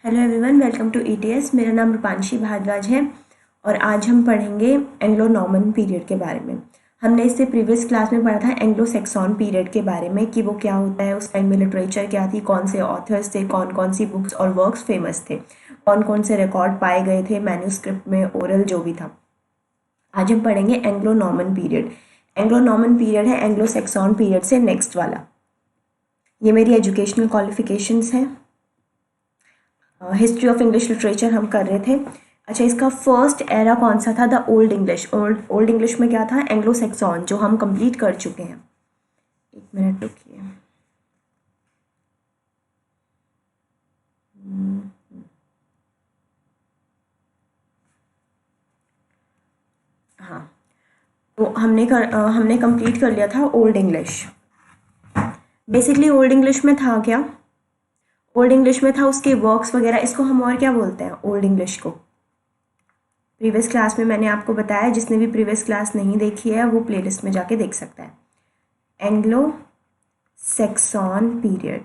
Hello everyone, welcome to ETS. मेरा नाम रूपांशी भारद्वाज है और आज हम पढ़ेंगे एंग्लो नॉर्मन पीरियड के बारे में। हमने इससे प्रीवियस क्लास में पढ़ा था एंग्लो सैक्सन पीरियड के बारे में कि वो क्या होता है, उस टाइम में लिटरेचर क्या थी, कौन से ऑथर्स थे, कौन कौन सी बुक्स और वर्क्स फेमस थे, कौन कौन से रिकॉर्ड पाए गए थे मैन्यूस्क्रिप्ट में, ओरल जो भी था। आज हम पढ़ेंगे Anglo Norman period. Anglo Norman period है एंग्लो सैक्सन पीरियड से नेक्स्ट वाला। ये मेरी एजुकेशनल क्वालिफिकेशंस हैं। हिस्ट्री ऑफ इंग्लिश लिटरेचर हम कर रहे थे। अच्छा, इसका फर्स्ट एरा कौन सा था? The old English. Old English में क्या था? एंग्लो सैक्सन, जो हम कंप्लीट कर चुके हैं। एक मिनट रुकिए। हाँ, तो हमने कंप्लीट कर लिया था old English. Basically old English में था क्या? ओल्ड इंग्लिश में था उसके वर्क्स वगैरह। इसको हम और क्या बोलते हैं ओल्ड इंग्लिश को? प्रीवियस क्लास में मैंने आपको बताया, जिसने भी प्रीवियस क्लास नहीं देखी है वो प्लेलिस्ट में जाके देख सकता है। Anglo Saxon period,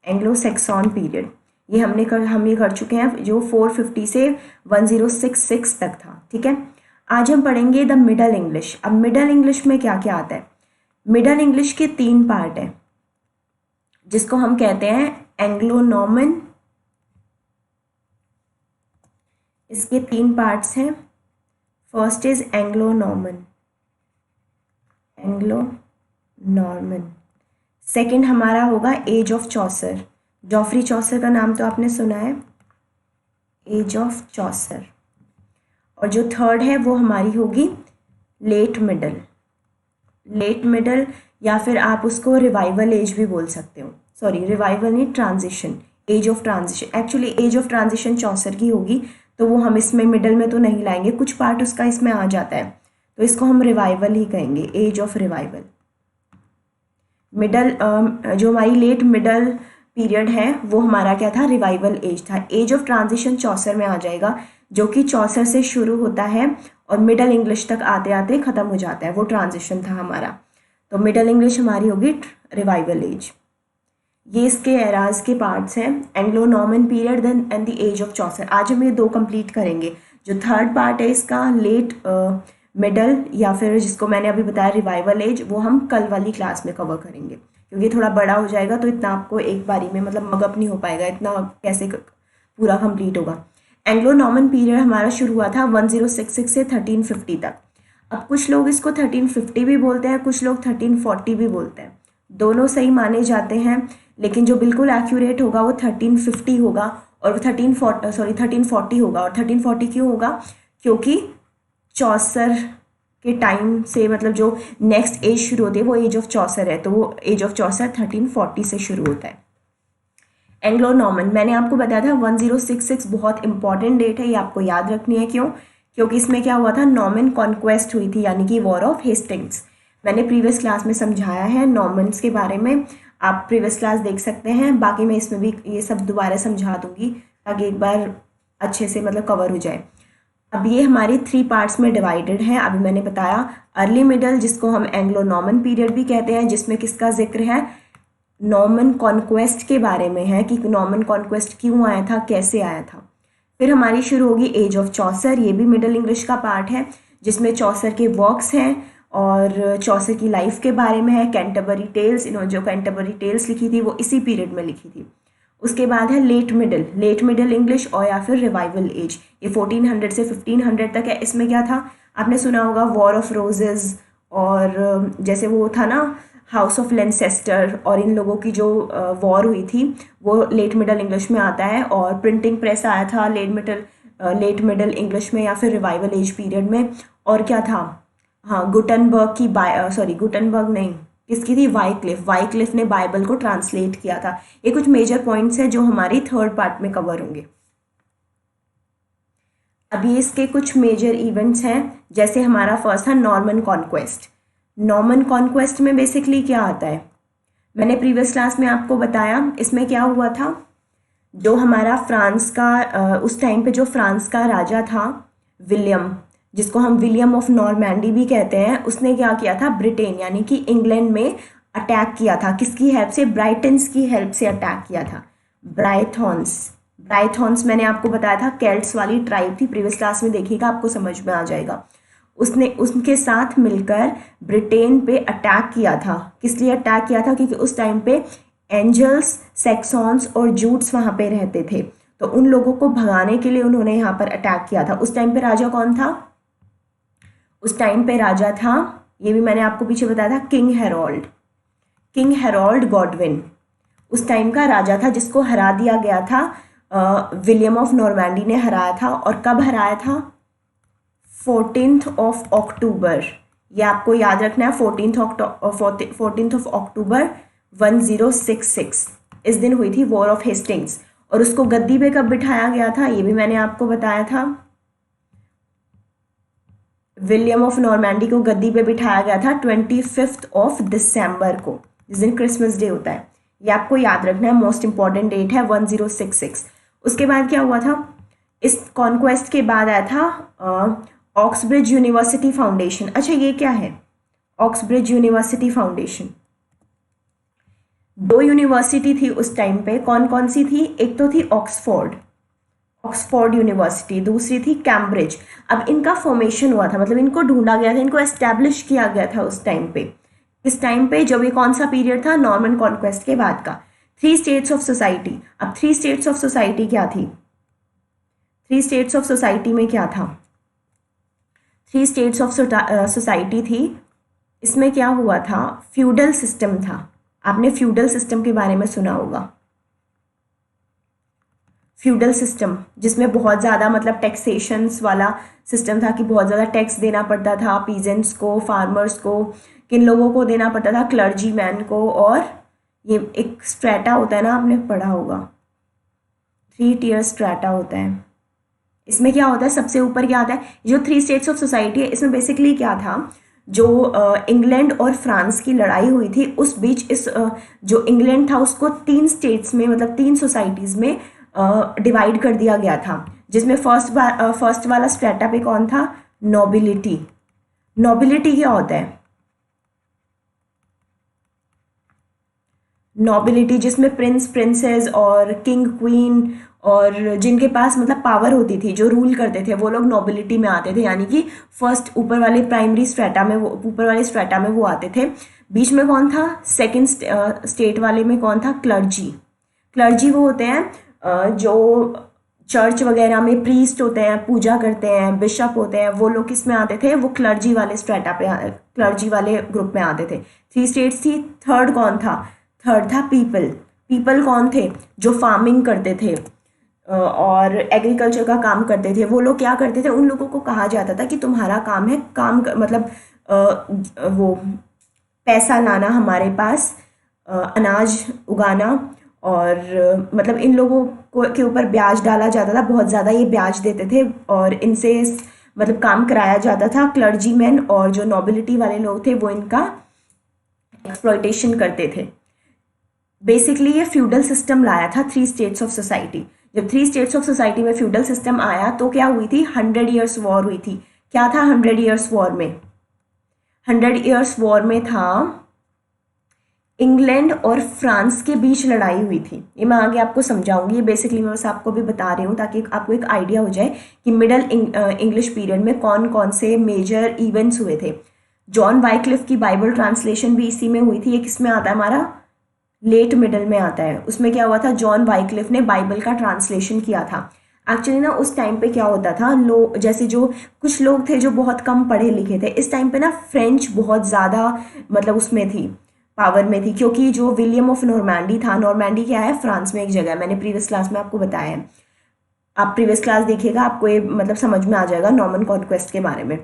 Anglo Saxon period ये हम ये कर चुके हैं, जो 450 से 1066 तक था। ठीक है, आज हम पढ़ेंगे द मिडल इंग्लिश। अब मिडल इंग्लिश में क्या क्या आता है? मिडल इंग्लिश के 3 पार्ट हैं, जिसको हम कहते हैं एंग्लो नॉर्मन। इसके 3 पार्ट्स हैं। First is Anglo Norman, Anglo Norman. Second हमारा होगा एज ऑफ चौसर। जॉफ्री चौसर का नाम तो आपने सुना है, एज ऑफ चौसर। और जो थर्ड है वो हमारी होगी लेट मिडल। लेट मिडल, या फिर आप उसको रिवाइवल एज भी बोल सकते हो। सॉरी, रिवाइवल नहीं, transition, age of transition. Actually age of transition Chaucer की होगी, तो वो हम इसमें मिडल में तो नहीं लाएंगे, कुछ पार्ट उसका इसमें आ जाता है, तो इसको हम रिवाइवल ही कहेंगे, एज ऑफ रिवाइवल। मिडल जो हमारी लेट मिडल पीरियड है वो हमारा क्या था? रिवाइवल एज था। एज ऑफ ट्रांजिशन चौसर में आ जाएगा, जो कि चौसर से शुरू होता है और मिडल इंग्लिश तक आते आते ख़त्म हो जाता है। वो ट्रांजिशन था हमारा। तो मिडल इंग्लिश हमारी होगी रिवाइवल एज। ये इसके एराज के पार्ट्स हैं, Anglo Norman period then and the age of Chaucer. आज हम ये 2 कंप्लीट करेंगे। जो थर्ड पार्ट है इसका, लेट मिडल या फिर जिसको मैंने अभी बताया रिवाइवल एज, वो हम कल वाली क्लास में कवर करेंगे, क्योंकि थोड़ा बड़ा हो जाएगा तो इतना आपको एक बारी में मतलब मगअप नहीं हो पाएगा, इतना कैसे पूरा कंप्लीट होगा। एंग्लो नॉर्मन पीरियड हमारा शुरू हुआ था 1066 से 1350 तक। अब कुछ लोग इसको 1350 भी बोलते हैं, कुछ लोग 1340 भी बोलते हैं। दोनों सही माने जाते हैं, लेकिन जो बिल्कुल एक्यूरेट होगा वो 1350 होगा और 1340 होगा। और 1340 क्यों होगा? क्योंकि चौसर के टाइम से, मतलब जो नेक्स्ट एज शुरू होती है वो एज ऑफ चौसर है, तो वो एज ऑफ चौसर 1340 से शुरू होता है। एंग्लो नॉर्मन मैंने आपको बताया था 1066 बहुत इंपॉर्टेंट डेट है, ये आपको याद रखनी है। क्यों? क्योंकि इसमें क्या हुआ था? नॉर्मन कॉन्क्वेस्ट हुई थी, यानी कि वॉर ऑफ हेस्टिंग्स। मैंने प्रीवियस क्लास में समझाया है नॉर्मन्स के बारे में, आप प्रीवियस क्लास देख सकते हैं। बाकी मैं इसमें भी ये सब दोबारा समझा दूंगी, ताकि एक बार अच्छे से मतलब कवर हो जाए। अब ये हमारी 3 पार्ट्स में डिवाइडेड है। अभी मैंने बताया अर्ली मिडल, जिसको हम एंग्लो नॉर्मन पीरियड भी कहते हैं, जिसमें किसका जिक्र है? नॉर्मन कॉन्क्वेस्ट के बारे में है, कि नॉर्मन कॉन्क्वेस्ट क्यों आया था, कैसे आया था। फिर हमारी शुरू होगी एज ऑफ चौसर। ये भी मिडल इंग्लिश का पार्ट है, जिसमें चौसर के वर्क्स हैं और चौसर की लाइफ के बारे में है। कैंटरबरी टेल्स, इन्होंने जो कैंटरबरी टेल्स लिखी थी वो इसी पीरियड में लिखी थी। उसके बाद है late middle, late middle English और या फिर रिवाइवल एज। ये 1400 से 1500 तक है। इसमें क्या था? आपने सुना होगा वॉर ऑफ रोजेज, और जैसे वो था ना हाउस ऑफ लेंसेस्टर, और इन लोगों की जो वॉर हुई थी वो लेट मिडल इंग्लिश में आता है। और प्रिंटिंग प्रेस आया था लेट मिडल इंग्लिश में या फिर रिवाइवल एज पीरियड में। और क्या था? हाँ, गुटनबर्ग की गुटनबर्ग नहीं, किसकी थी? वाइक्लिफ ने बाइबल को ट्रांसलेट किया था। ये कुछ मेजर पॉइंट्स हैं जो हमारी थर्ड पार्ट में कवर होंगे। अभी इसके कुछ मेजर इवेंट्स हैं, जैसे हमारा फर्स्ट था नॉर्मन कॉन्क्वेस्ट। नॉर्मन कॉन्क्वेस्ट में बेसिकली क्या आता है? मैंने प्रीवियस क्लास में आपको बताया। इसमें क्या हुआ था? जो हमारा फ्रांस का उस टाइम पे जो फ्रांस का राजा था विलियम, जिसको हम विलियम ऑफ नॉर्मैंडी भी कहते हैं, उसने क्या किया था? ब्रिटेन यानी कि इंग्लैंड में अटैक किया था। किसकी हेल्प से? ब्राइटन्स की हेल्प से अटैक किया था। ब्राइथॉन्स मैंने आपको बताया था केल्ट्स वाली ट्राइब थी, प्रीवियस क्लास में देखिएगा आपको समझ में आ जाएगा। उसने उनके साथ मिलकर ब्रिटेन पे अटैक किया था। किस लिए अटैक किया था? क्योंकि उस टाइम पे एंजल्स, सेक्सॉन्स और जूट्स वहाँ पे रहते थे, तो उन लोगों को भगाने के लिए उन्होंने यहाँ पर अटैक किया था। उस टाइम पे राजा कौन था? उस टाइम पे राजा था, ये भी मैंने आपको पीछे बताया था, king Harold, king Harold Godwin उस टाइम का राजा था, जिसको हरा दिया गया था। विलियम ऑफ नॉर्मैंडी ने हराया था। और कब हराया था? 14 अक्टूबर। ये आपको याद रखना है, 14 अक्टूबर 1066 इस दिन हुई थी वॉर ऑफ हेस्टिंग्स। और उसको गद्दी पे कब बिठाया गया था? ये भी मैंने आपको बताया था। विलियम ऑफ नॉर्मैंडी को गद्दी पे बिठाया गया था 25 दिसंबर को, जिस दिन क्रिसमस डे होता है। ये आपको याद रखना है, मोस्ट इंपॉर्टेंट डेट है 1066। उसके बाद क्या हुआ था? इस कॉन्क्वेस्ट के बाद आया था ऑक्सब्रिज यूनिवर्सिटी फाउंडेशन। अच्छा, ये क्या है ऑक्सब्रिज यूनिवर्सिटी फाउंडेशन? दो यूनिवर्सिटी थी उस टाइम पे, कौन कौन सी थी? एक तो थी ऑक्सफोर्ड यूनिवर्सिटी, दूसरी थी कैम्ब्रिज। अब इनका फॉर्मेशन हुआ था, मतलब इनको ढूंढा गया था, इनको एस्टैब्लिश किया गया था उस टाइम पे। इस टाइम पे जब ये कौन सा पीरियड था? नॉर्मन कॉन्क्वेस्ट के बाद का। 3 स्टेट्स ऑफ सोसाइटी। अब 3 स्टेट्स ऑफ सोसाइटी क्या थी? 3 स्टेट्स ऑफ सोसाइटी में क्या था? 3 स्टेट्स ऑफ सोसाइटी थी। इसमें क्या हुआ था? फ्यूडल सिस्टम था। आपने फ्यूडल सिस्टम के बारे में सुना होगा। फ्यूडल सिस्टम जिसमें बहुत ज़्यादा मतलब टैक्सेशंस वाला सिस्टम था, कि बहुत ज़्यादा टैक्स देना पड़ता था पीजेंट्स को, फार्मर्स को। किन लोगों को देना पड़ता था? क्लर्जी मैन को। और ये एक स्ट्रेटा होता है ना, आपने पढ़ा होगा, 3 टियर स्ट्रेटा होता है। इसमें क्या होता है? सबसे ऊपर क्या आता है? जो 3 स्टेट्स ऑफ सोसाइटी है, इसमें बेसिकली क्या था, जो इंग्लैंड और फ्रांस की लड़ाई हुई थी उस बीच इस जो इंग्लैंड था उसको 3 स्टेट्स में, मतलब 3 सोसाइटीज़ में डिवाइड कर दिया गया था। जिसमें फर्स्ट वाला स्ट्रेटा पे कौन था? नोबिलिटी। नोबिलिटी क्या होता है? नोबिलिटी जिसमें प्रिंस, प्रिंसेस और किंग, क्वीन और जिनके पास मतलब पावर होती थी, जो रूल करते थे, वो लोग नोबिलिटी में आते थे। यानी कि फर्स्ट ऊपर वाले प्राइमरी स्ट्रेटा में, वो ऊपर वाले स्ट्रेटा में वो आते थे। बीच में कौन था? सेकंड स्टेट वाले में कौन था? क्लर्जी। क्लर्जी वो होते हैं जो चर्च वगैरह में प्रीस्ट होते हैं, पूजा करते हैं, बिशप होते हैं, वो लोग किस में आते थे? वो क्लर्जी वाले स्ट्रेटा पे, क्लर्जी वाले ग्रुप में आते थे। 3 स्टेट्स थी। थर्ड कौन था? थर्ड था पीपल। पीपल कौन थे? जो फार्मिंग करते थे और एग्रीकल्चर का काम करते थे। वो लोग क्या करते थे? उन लोगों को कहा जाता था कि तुम्हारा काम है मतलब वो पैसा लाना हमारे पास, अनाज उगाना, और मतलब इन लोगों को के ऊपर ब्याज डाला जाता था, बहुत ज़्यादा ये ब्याज देते थे और इनसे मतलब काम कराया जाता था। क्लर्जी मैन और जो नोबिलिटी वाले लोग थे वो इनका एक्सप्लॉयटेशन करते थे। बेसिकली ये फ्यूडल सिस्टम लाया था 3 स्टेट्स ऑफ सोसाइटी। जब 3 स्टेट्स ऑफ सोसाइटी में फ्यूडल सिस्टम आया तो क्या हुई थी? 100 ईयर्स वॉर हुई थी। क्या था 100 ईयर्स वॉर में? 100 ईयर्स वॉर में था इंग्लैंड और फ्रांस के बीच लड़ाई हुई थी। ये मैं आगे आपको समझाऊंगी, ये बेसिकली मैं बस आपको भी बता रही हूँ ताकि आपको एक आइडिया हो जाए कि मिडल इंग्लिश पीरियड में कौन कौन से मेजर इवेंट्स हुए थे। जॉन वाइक्लिफ की बाइबल ट्रांसलेशन भी इसी में हुई थी। ये किस में आता है? हमारा लेट मिडल में आता है। उसमें क्या हुआ था? जॉन वाइक्लिफ ने बाइबल का ट्रांसलेशन किया था। एक्चुअली ना उस टाइम पे क्या होता था, लोग जैसे जो कुछ लोग थे जो बहुत कम पढ़े लिखे थे, इस टाइम पे ना फ्रेंच बहुत ज़्यादा मतलब उसमें थी, पावर में थी, क्योंकि जो विलियम ऑफ नॉर्मैंडी था, नॉर्मैंडी क्या है? फ्रांस में एक जगह है, मैंने प्रीवियस क्लास में आपको बताया है। आप प्रीवियस क्लास देखिएगा, आपको ये मतलब समझ में आ जाएगा नॉर्मन कॉन्क्वेस्ट के बारे में।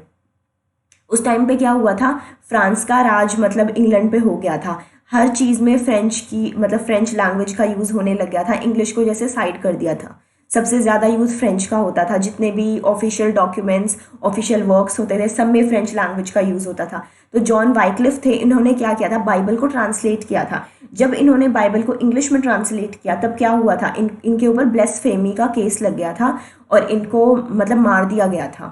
उस टाइम पे क्या हुआ था? फ्रांस का राज मतलब इंग्लैंड पे हो गया था। हर चीज़ में फ्रेंच की मतलब फ्रेंच लैंग्वेज का यूज़ होने लग गया था। इंग्लिश को जैसे साइड कर दिया था। सबसे ज़्यादा यूज़ फ्रेंच का होता था। जितने भी ऑफिशियल डॉक्यूमेंट्स, ऑफिशियल वर्क्स होते थे, सब में फ्रेंच लैंग्वेज का यूज़ होता था। तो जॉन वाइक्लिफ थे, इन्होंने क्या किया था? बाइबल को ट्रांसलेट किया था। जब इन्होंने बाइबल को इंग्लिश में ट्रांसलेट किया तब क्या हुआ था? इनके ऊपर ब्लेस्फेमी का केस लग गया था और इनको मतलब मार दिया गया था।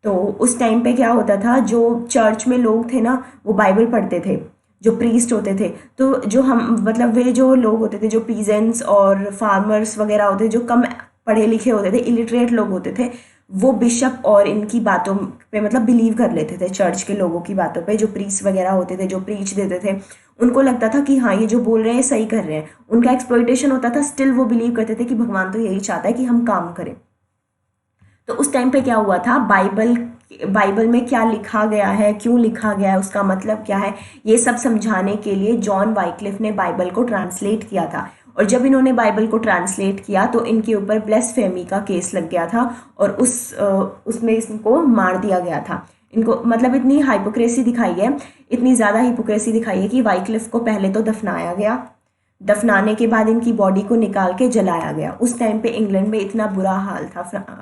तो उस टाइम पे क्या होता था, जो चर्च में लोग थे ना वो बाइबल पढ़ते थे। जो प्रीस्ट होते थे, तो जो हम मतलब वे जो लोग होते थे, जो पीजेंट्स और फार्मर्स वगैरह होते थे, जो कम पढ़े लिखे होते थे, इलिटरेट लोग होते थे, वो बिशप और इनकी बातों पे मतलब बिलीव कर लेते थे, चर्च के लोगों की बातों पे, जो प्रीस्ट वगैरह होते थे, जो प्रीच देते थे, उनको लगता था कि हाँ ये जो बोल रहे हैं सही कर रहे हैं, उनका एक्सप्लॉइटेशन होता था, स्टिल वो बिलीव करते थे कि भगवान तो यही चाहता है कि हम काम करें। तो उस टाइम पे क्या हुआ था, बाइबल में क्या लिखा गया है, क्यों लिखा गया है, उसका मतलब क्या है, ये सब समझाने के लिए जॉन वाइक्लिफ ने बाइबल को ट्रांसलेट किया था। और जब इन्होंने बाइबल को ट्रांसलेट किया तो इनके ऊपर ब्लेस्फेमी का केस लग गया था, और उसमें इनको मार दिया गया था। इनको मतलब इतनी हाइपोक्रेसी दिखाई है, इतनी ज़्यादा हिपोक्रेसी दिखाई है कि वाइक्लिफ को पहले तो दफनाया गया, दफनाने के बाद इनकी बॉडी को निकाल के जलाया गया। उस टाइम पे इंग्लैंड में इतना बुरा हाल था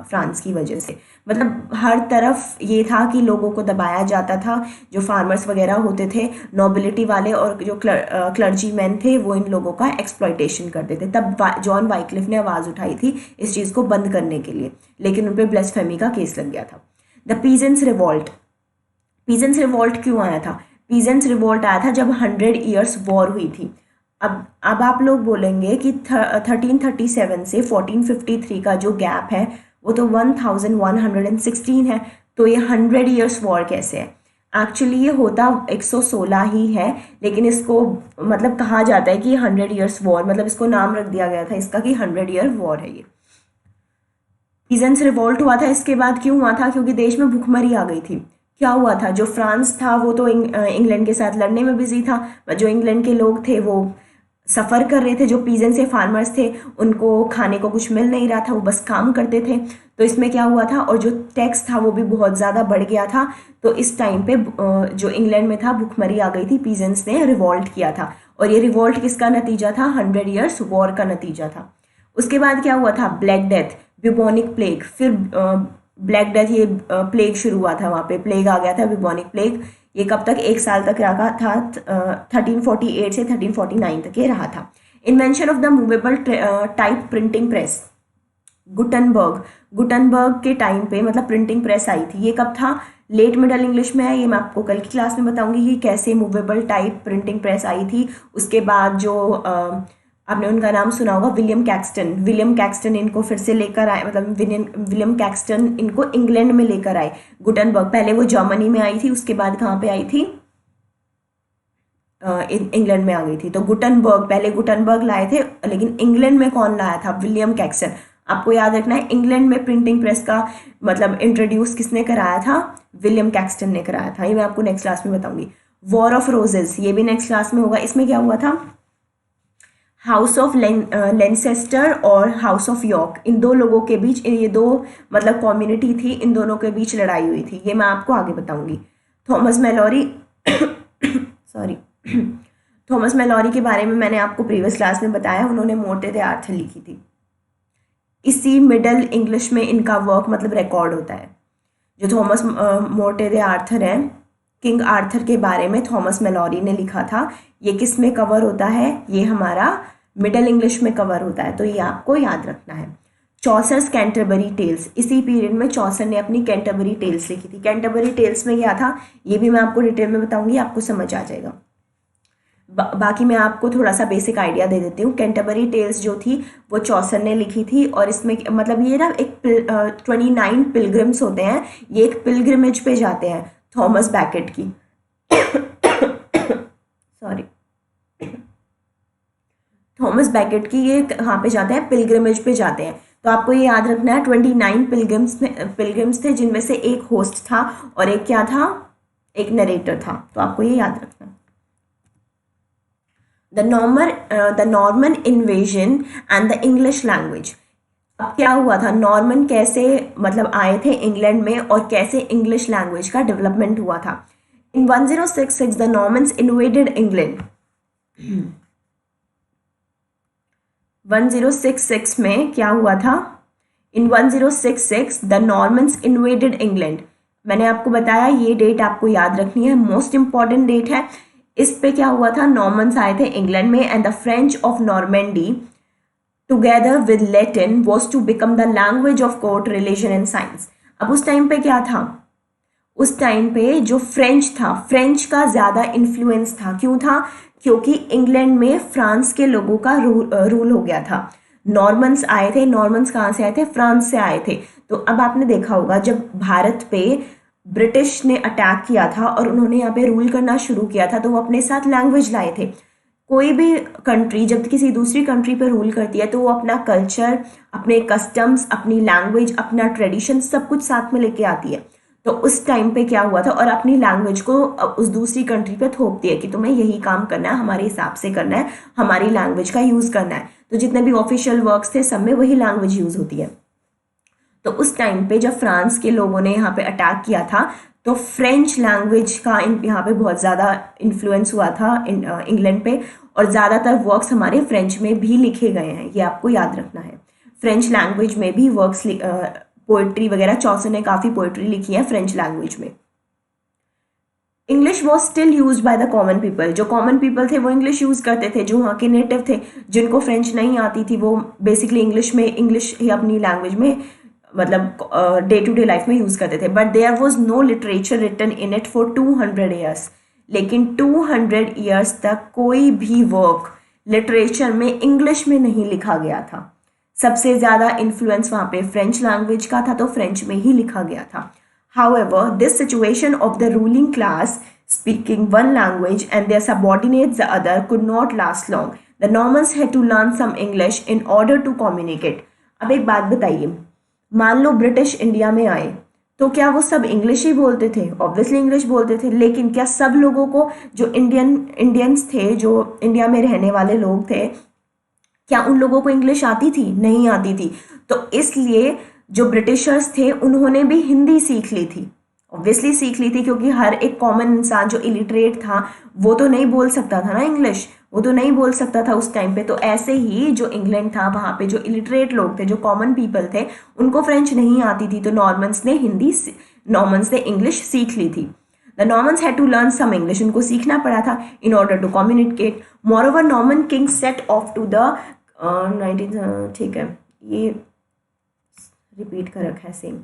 फ्रांस की वजह से, मतलब हर तरफ ये था कि लोगों को दबाया जाता था, जो फार्मर्स वगैरह होते थे, नोबिलिटी वाले और जो क्लर्जी मैन थे, वो इन लोगों का एक्सप्लॉइटेशन करते थे। तब जॉन वाइक्लिफ ने आवाज़ उठाई थी इस चीज़ को बंद करने के लिए, लेकिन उन पर ब्लेस्फेमी का केस लग गया था। The peasants revolt, peasants revolt क्यों आया था? पीजेंट्स रिवॉल्ट आया था जब 100 ईयर्स वॉर हुई थी। अब आप लोग बोलेंगे कि 1337 से 1453 का जो गैप है वो तो 1116 है, तो ये 100 ईयर्स वॉर कैसे है? एक्चुअली ये होता 116 ही है, लेकिन इसको मतलब कहा जाता है कि 100 ईयर्स वॉर, मतलब इसको नाम रख दिया गया था इसका कि 100 ईयर वॉर है ये। पीजेंट्स रिवॉल्ट हुआ था, इसके बाद क्यों हुआ था? क्योंकि देश में भूखमरी आ गई थी। क्या हुआ था, जो फ्रांस था वो तो इंग्लैंड के साथ लड़ने में बिजी था, जो इंग्लैंड के लोग थे वो सफ़र कर रहे थे, जो पीजेंट्स से फार्मर्स थे उनको खाने को कुछ मिल नहीं रहा था, वो बस काम करते थे। तो इसमें क्या हुआ था, और जो टैक्स था वो भी बहुत ज़्यादा बढ़ गया था। तो इस टाइम पे जो इंग्लैंड में था भूखमरी आ गई थी, पीजेंट्स ने रिवॉल्ट किया था, और ये रिवॉल्ट किसका नतीजा था? 100 ईयर्स वॉर का नतीजा था। उसके बाद क्या हुआ था? ब्लैक डेथ, ब्यूबोनिक प्लेग, फिर ब्लैक डेथ, ये प्लेग शुरू हुआ था, वहाँ पे प्लेग आ गया था, ब्यूबोनिक प्लेग। ये कब तक? 1 साल तक रहा था, 1348 से 1349 तक ये रहा था। Invention of the movable type printing press, Gutenberg के टाइम पे मतलब प्रिंटिंग प्रेस आई थी। ये कब था? लेट मिडल इंग्लिश में है, ये मैं आपको कल की क्लास में बताऊंगी कि कैसे मूवेबल टाइप प्रिंटिंग प्रेस आई थी। उसके बाद जो आपने उनका नाम सुना होगा, विलियम कैक्सटन इनको फिर से लेकर आए, मतलब विलियम कैक्सटन इनको इंग्लैंड में लेकर आए। गुटनबर्ग पहले वो जर्मनी में आई थी, उसके बाद कहाँ पे आई थी? इंग्लैंड में आ गई थी। तो पहले गुटनबर्ग लाए थे, लेकिन इंग्लैंड में कौन लाया था? William Caxton. आपको याद रखना है, इंग्लैंड में प्रिंटिंग प्रेस का मतलब इंट्रोड्यूस किसने कराया था? विलियम कैक्सटन ने कराया था। ये मैं आपको नेक्स्ट क्लास में बताऊंगी। वॉर ऑफ रोजेस, ये भी नेक्स्ट क्लास में होगा। इसमें क्या हुआ था? हाउस ऑफ लेंसेस्टर और हाउस ऑफ यॉर्क, इन दो लोगों के बीच, ये दो मतलब कम्युनिटी थी, इन दोनों के बीच लड़ाई हुई थी। ये मैं आपको आगे बताऊंगी। Thomas Malory sorry Thomas Malory के बारे में मैंने आपको प्रीवियस क्लास में बताया, उन्होंने मोटे दे आर्थर लिखी थी। इसी मिडल इंग्लिश में इनका वर्क मतलब रिकॉर्ड होता है। जो थॉमस मोटे दे आर्थर हैं, किंग आर्थर के बारे में थॉमस मैलोरी ने लिखा था। ये किस में कवर होता है? ये हमारा मिडल इंग्लिश में कवर होता है, तो ये आपको याद रखना है। चौसर्स कैंटरबरी टेल्स, इसी पीरियड में चौसर ने अपनी कैंटरबरी टेल्स लिखी थी। कैंटरबरी टेल्स में क्या था ये भी मैं आपको डिटेल में बताऊंगी, आपको समझ आ जाएगा। बाकी मैं आपको थोड़ा सा बेसिक आइडिया दे देती हूँ। कैंटरबरी टेल्स जो थी वो चौसर ने लिखी थी, और इसमें मतलब ये ना एक 29 पिलग्रिम्स होते हैं, ये एक पिलग्रिमेज पे जाते हैं थॉमस बैकेट की सॉरी थॉमस बैकेट की, ये कहाँ पे जाते हैं? पिलग्रिमेज पे जाते हैं। तो आपको ये याद रखना है 29 पिलग्रिम्स थे, जिनमें से एक होस्ट था और एक क्या था? एक नरेटर था। तो आपको ये याद रखना। The Norman invasion and the English language. अब क्या हुआ था? नॉर्मन कैसे मतलब आए थे इंग्लैंड में, और कैसे इंग्लिश लैंग्वेज का डेवलपमेंट हुआ था। इन 1066 द नॉर्मन्स इन्वेडेड इंग्लैंड। 1066 में क्या हुआ था? इन 1066 द नॉर्मन्स इन्वेडेड इंग्लैंड। मैंने आपको बताया ये डेट आपको याद रखनी है, मोस्ट इंपॉर्टेंट डेट है। इस पे क्या हुआ था? नॉर्मन्स आए थे इंग्लैंड में, and the French of Normandy together with Latin was to become the language of court, religion and science. अब उस टाइम पे क्या था? उस टाइम पे जो फ्रेंच था, फ्रेंच का ज़्यादा इन्फ्लुएंस था। क्यों था? क्योंकि इंग्लैंड में फ्रांस के लोगों का रूल हो गया था। नॉर्मन्स आए थे। नॉर्मन्स कहाँ से आए थे? फ्रांस से आए थे। तो अब आपने देखा होगा जब भारत पे ब्रिटिश ने अटैक किया था और उन्होंने यहाँ पे रूल करना शुरू किया था, तो वो अपने साथ लैंग्वेज लाए थे। कोई भी कंट्री जब किसी दूसरी कंट्री पर रूल करती है तो वो अपना कल्चर, अपने कस्टम्स, अपनी लैंग्वेज, अपना ट्रेडिशन सब कुछ साथ में लेके आती है। तो उस टाइम पे क्या हुआ था, और अपनी लैंग्वेज को उस दूसरी कंट्री पे थोपती है कि तुम्हें यही काम करना है, हमारे हिसाब से करना है, हमारी लैंग्वेज का यूज़ करना है। तो जितने भी ऑफिशियल वर्क्स थे सब में वही लैंग्वेज यूज़ होती है। तो उस टाइम पे जब फ्रांस के लोगों ने यहाँ पे अटैक किया था तो फ्रेंच लैंग्वेज का यहाँ पे बहुत ज़्यादा इन्फ्लुएंस हुआ था इंग्लैंड पे, और ज़्यादातर वर्क्स हमारे फ्रेंच में भी लिखे गए हैं, ये आपको याद रखना है। फ्रेंच लैंग्वेज में भी वर्क्स, पोइट्री वगैरह, चौसर ने काफ़ी पोइट्री लिखी है फ्रेंच लैंग्वेज में। English was still use by the common people. जो कॉमन पीपल थे वो इंग्लिश यूज़ करते थे, जो वहाँ के नेटिव थे, जिनको फ्रेंच नहीं आती थी, वो बेसिकली इंग्लिश ही अपनी लैंग्वेज में मतलब डे टू डे लाइफ में यूज़ करते थे। But there was no literature written in it for 200 years. लेकिन 200 ईयर्स तक कोई भी वर्क लिटरेचर में इंग्लिश में नहीं लिखा गया था। सबसे ज़्यादा इन्फ्लुएंस वहाँ पे फ्रेंच लैंग्वेज का था, तो फ्रेंच में ही लिखा गया था। However, this situation of the ruling class speaking one language and their subordinates the other could not last long. The Normans had to learn some English in order to communicate. अब एक बात बताइए, मान लो British India में आए तो क्या वो सब इंग्लिश ही बोलते थे? ऑब्वियसली इंग्लिश बोलते थे, लेकिन क्या सब लोगों को, जो इंडियंस थे, जो इंडिया में रहने वाले लोग थे, क्या उन लोगों को इंग्लिश आती थी? नहीं आती थी। तो इसलिए जो ब्रिटिशर्स थे उन्होंने भी हिंदी सीख ली थी, ऑब्वियसली सीख ली थी, क्योंकि हर एक कॉमन इंसान जो इलिटरेट था वो तो नहीं बोल सकता था ना इंग्लिश, वो तो नहीं बोल सकता था उस टाइम पे। तो ऐसे ही जो इंग्लैंड था, वहाँ पे जो इलिटरेट लोग थे, जो कॉमन पीपल थे, उनको फ्रेंच नहीं आती थी, तो नॉर्मन्स ने इंग्लिश सीख ली थी। The Normans had to learn some English, उनको सीखना पड़ा था in order to communicate. Moreover Norman king set off to the 19, ठीक है, ये रिपीट कर रखा है same.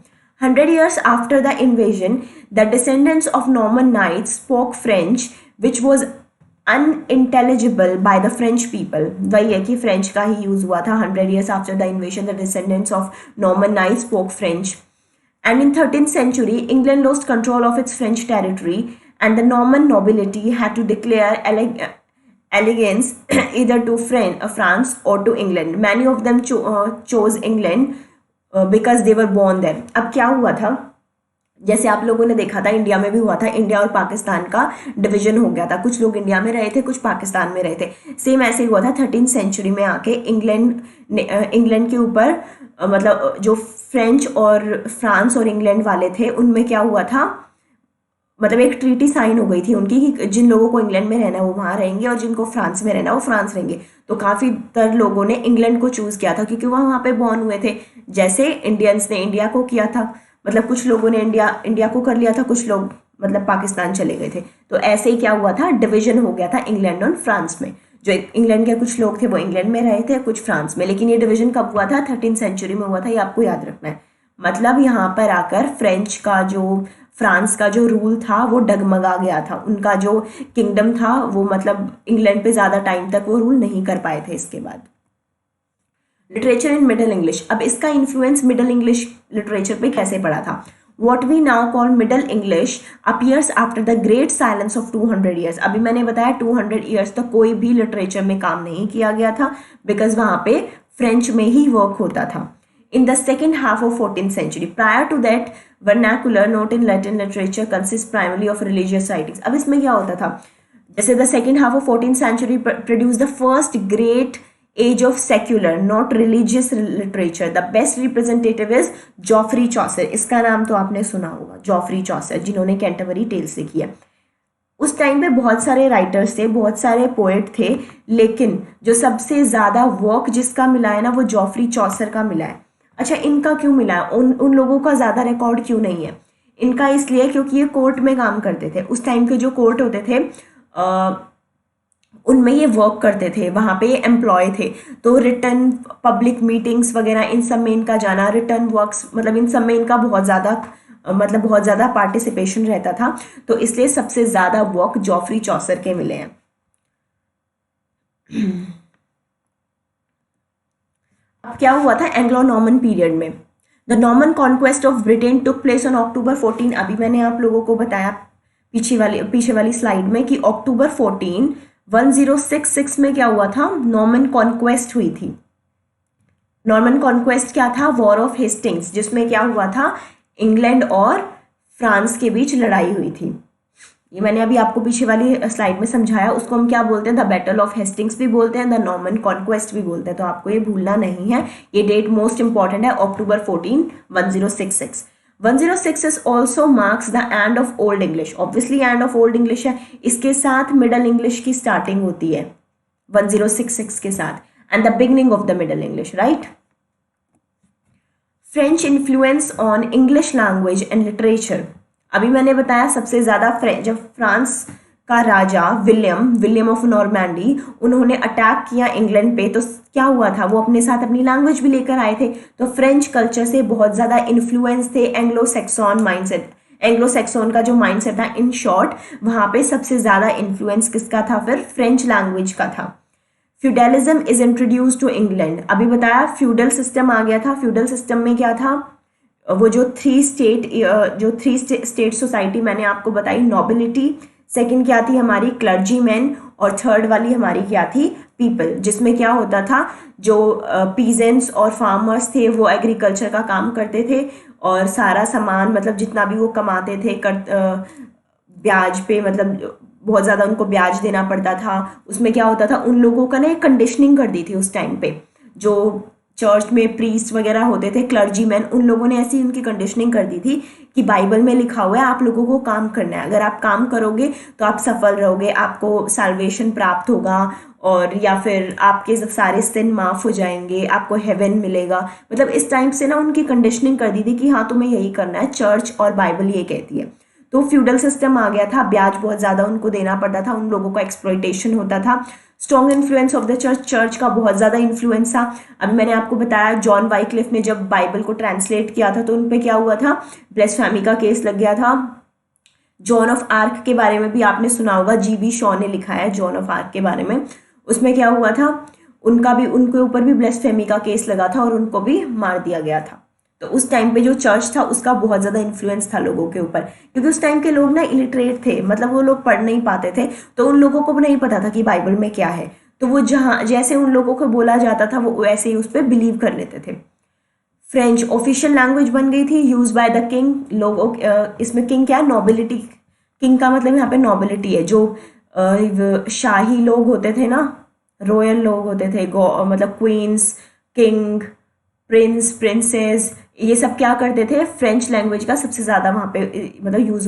100 years after the invasion, the descendants of Norman knights spoke French, which was unintelligible by the French people. वही है कि French का ही यूज़ हुआ था। 100 years after the invasion, the descendants of Norman knights spoke French. And in 13th century, England lost control of its French territory, and the Norman nobility had to declare allegiance either to France or to England. Many of them chose England because they were born there. अब क्या हुआ था, जैसे आप लोगों ने देखा था इंडिया में भी हुआ था, इंडिया और पाकिस्तान का डिवीजन हो गया था, कुछ लोग इंडिया में रहे थे, कुछ पाकिस्तान में रहे थे। सेम ऐसे ही हुआ था 13th सेंचुरी में आके इंग्लैंड के ऊपर मतलब जो फ्रेंच और फ्रांस और इंग्लैंड वाले थे उनमें क्या हुआ था, मतलब एक ट्रीटी साइन हो गई थी उनकी कि जिन लोगों को इंग्लैंड में रहना है वो वहाँ रहेंगे और जिनको फ्रांस में रहना है वो फ्रांस रहेंगे। तो काफ़ी तर लोगों ने इंग्लैंड को चूज़ किया था क्योंकि वहाँ पे बॉर्न हुए थे, जैसे इंडियंस ने इंडिया को किया था। मतलब कुछ लोगों ने इंडिया को कर लिया था, कुछ लोग मतलब पाकिस्तान चले गए थे। तो ऐसे ही क्या हुआ था, डिवीजन हो गया था इंग्लैंड और फ्रांस में। जो इंग्लैंड के कुछ लोग थे वो इंग्लैंड में रहे थे, कुछ फ्रांस में। लेकिन ये डिवीजन कब हुआ था? 13th सेंचुरी में हुआ था, ये आपको याद रखना है। मतलब यहाँ पर आकर फ्रांस का जो रूल था वो डगमगा गया था, उनका जो किंगडम था वो मतलब इंग्लैंड पे ज़्यादा टाइम तक वो रूल नहीं कर पाए थे। इसके बाद लिटरेचर इन मिडल इंग्लिश। अब इसका इन्फ्लुएंस मिडल इंग्लिश लिटरेचर पे कैसे पड़ा था? What we now call Middle English appears after the great silence of 200 years. अभी मैंने बताया 200 years तक कोई भी लिटरेचर में काम नहीं किया गया था, बिकॉज वहाँ पे फ्रेंच में ही वर्क होता था। In the second half of 14th century, prior to that, vernacular note in Latin literature consists primarily of religious writings. अब इसमें क्या होता था, जैसे the second half of 14th century produced the first great age of secular, not religious literature. The best representative is Geoffrey Chaucer. इसका नाम तो आपने सुना होगा, जॉफरी चॉसर, जिन्होंने कैंटरबरी टेल्स लिखी है। उस टाइम पे बहुत सारे राइटर्स थे, बहुत सारे पोएट थे, लेकिन जो सबसे ज़्यादा वर्क जिसका मिला है ना वो जॉफरी चॉसर का मिला है। अच्छा, इनका क्यों मिला है? उन लोगों का ज़्यादा रिकॉर्ड क्यों नहीं है? इनका इसलिए क्योंकि ये कोर्ट में काम करते थे। उस टाइम के जो कोर्ट होते थे उनमें ये वर्क करते थे, वहाँ पे एम्प्लॉय थे। तो रिटर्न पब्लिक मीटिंग्स वगैरह इन सब में इनका जाना, रिटर्न वर्क्स, मतलब इन सब में इनका बहुत ज़्यादा मतलब बहुत ज़्यादा पार्टिसिपेशन रहता था, तो इसलिए सबसे ज़्यादा वर्क जॉफ्री चौसर के मिले हैं। अब क्या हुआ था एंग्लो नॉर्मन पीरियड में? The Norman conquest of Britain took place on October 14। अभी मैंने आप लोगों को बताया पीछे वाली स्लाइड में कि अक्टूबर 14 1066 में क्या हुआ था, नॉर्मन कॉन्क्वेस्ट हुई थी। नॉर्मन कॉन्क्वेस्ट क्या था? वॉर ऑफ हेस्टिंग्स, जिसमें क्या हुआ था, इंग्लैंड और फ्रांस के बीच लड़ाई हुई थी। ये मैंने अभी आपको पीछे वाली स्लाइड में समझाया। उसको हम क्या बोलते हैं? द बैटल ऑफ हेस्टिंग्स भी बोलते हैं, द नॉर्मन कॉन्क्वेस्ट भी बोलते हैं, तो आपको ये भूलना नहीं है। ये डेट मोस्ट इंपॉर्टेंट है, अक्टूबर 14 1066। 1066 also marks the end of old English. Obviously end of old English है, इसके साथ मिडल इंग्लिश की स्टार्टिंग होती है 1066 के साथ, and the beginning of the middle English, right. French influence on English language and literature. अभी मैंने बताया सबसे ज़्यादा जब फ्रांस का राजा विलियम ऑफ नॉर्मैंडी, उन्होंने अटैक किया इंग्लैंड पे, तो क्या हुआ था, वो अपने साथ अपनी लैंग्वेज भी लेकर आए थे, तो फ्रेंच कल्चर से बहुत ज़्यादा इन्फ्लुएंस थे। Anglo Saxon mindset, Anglo Saxon का जो माइंडसेट था, इन शॉर्ट वहाँ पे सबसे ज़्यादा इन्फ्लुएंस किसका था? फिर फ्रेंच लैंग्वेज का था। Feudalism is introduce to England. अभी बताया फ्यूडल सिस्टम आ गया था। फ्यूडल सिस्टम में क्या था, वो जो थ्री स्टेट सोसाइटी मैंने आपको बताई, नोबिलिटी, सेकंड क्या थी हमारी, क्लर्जी मैन, और थर्ड वाली हमारी क्या थी, पीपल, जिसमें क्या होता था, जो पीजेंट्स और फार्मर्स थे वो एग्रीकल्चर का काम करते थे, और सारा सामान मतलब जितना भी वो कमाते थे ब्याज पे, मतलब बहुत ज़्यादा उनको ब्याज देना पड़ता था। उसमें क्या होता था, उन लोगों का ना एक कंडीशनिंग कर दी थी उस टाइम पे, जो चर्च में प्रीस्ट वगैरह होते थे, क्लर्जी मैन, उन लोगों ने ऐसी उनकी कंडीशनिंग कर दी थी कि बाइबल में लिखा हुआ है आप लोगों को काम करना है, अगर आप काम करोगे तो आप सफल रहोगे, आपको साल्वेशन प्राप्त होगा, और या फिर आपके सारे सिन माफ़ हो जाएंगे, आपको हेवन मिलेगा। मतलब इस टाइम से ना उनकी कंडीशनिंग कर दी थी कि हाँ तुम्हें यही करना है, चर्च और बाइबल ये कहती है। तो फ्यूडल सिस्टम आ गया था, ब्याज बहुत ज़्यादा उनको देना पड़ता था, उन लोगों का एक्सप्लॉइटेशन होता था। Strong influence of the church, church का बहुत ज़्यादा इन्फ्लुएंस था। अब मैंने आपको बताया जॉन वाइक्लिफ ने जब बाइबल को ट्रांसलेट किया था तो उन पर क्या हुआ था, ब्लेस्फेमी का केस लग गया था। जॉन ऑफ आर्क के बारे में भी आपने सुना होगा, GB शॉ ने लिखा है जॉन ऑफ आर्क के बारे में। उसमें क्या हुआ था, उनके ऊपर भी ब्लेस्फेमी का केस लगा था और उनको भी मार दिया गया था। तो उस टाइम पे जो चर्च था उसका बहुत ज़्यादा इन्फ्लुएंस था लोगों के ऊपर, क्योंकि उस टाइम के लोग ना इलिटरेट थे, मतलब वो लोग पढ़ नहीं पाते थे, तो उन लोगों को भी नहीं पता था कि बाइबल में क्या है, तो वो जहाँ जैसे उन लोगों को बोला जाता था वो वैसे ही उस पर बिलीव कर लेते थे। फ्रेंच ऑफिशियल लैंग्वेज बन गई थी, यूज बाय द किंग। लोगों इसमें किंग क्या है, नोबिलिटी। किंग का मतलब यहाँ पे नोबिलिटी है, जो शाही लोग होते थे ना, रॉयल लोग होते थे, मतलब क्वींस, किंग, प्रिंस, प्रिंसेस, ये सब क्या करते थे, फ्रेंच लैंग्वेज का सबसे ज़्यादा वहाँ पे मतलब यूज़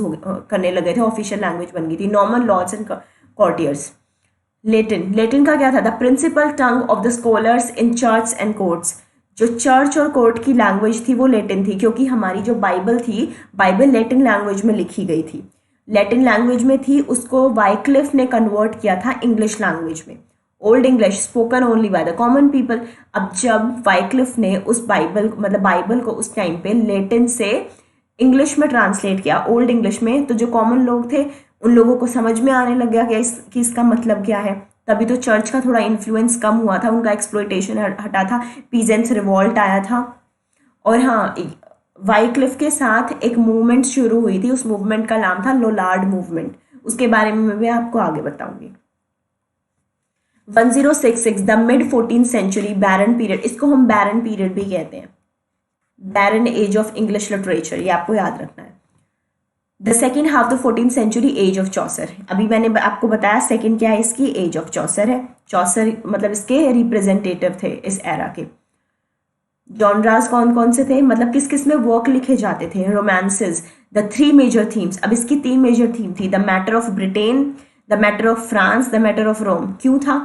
करने लगे थे, ऑफिशियल लैंग्वेज बन गई थी। Norman lords and courtiers. Latin का क्या था, the principal tongue of the scholars in church and courts. जो चर्च और कोर्ट की लैंग्वेज थी वो लेटिन थी, क्योंकि हमारी जो बाइबल थी, बाइबल लेटिन लैंग्वेज में लिखी गई थी, लेटिन लैंग्वेज में थी, उसको वाइक्लिफ ने कन्वर्ट किया था इंग्लिश लैंग्वेज में। Old English spoken only by the common people. अब जब वाइक्लिफ ने उस बाइबल को उस टाइम पे लेटिन से इंग्लिश में ट्रांसलेट किया, ओल्ड इंग्लिश में, तो जो कॉमन लोग थे उन लोगों को समझ में आने लग गया कि इसका मतलब क्या है। तभी तो चर्च का थोड़ा इन्फ्लुएंस कम हुआ था, उनका एक्सप्लॉइटेशन हटा था, पीजेंट्स रिवॉल्ट आया था। और हाँ, वाइक्लिफ के साथ एक मूवमेंट शुरू हुई थी, उस मूवमेंट का नाम था लोलार्ड मूवमेंट, उसके बारे में मैं आपको आगे बताऊंगी। 1066 the mid 14th century baron period, इसको हम बैरन पीरियड भी कहते हैं, baron age of English literature, ये आपको याद रखना है। The second half the 14th century age of Chaucer. अभी मैंने आपको बताया सेकेंड क्या है इसकी, एज ऑफ चौसर है। चौसर मतलब इसके रिप्रेजेंटेटिव थे इस एरा के। जॉनरास कौन कौन से थे, मतलब किस किस में वर्क लिखे जाते थे, romances. The three major themes, अब इसकी 3 मेजर थीम थी, the matter of Britain, the matter of France, the matter of Rome. क्यों था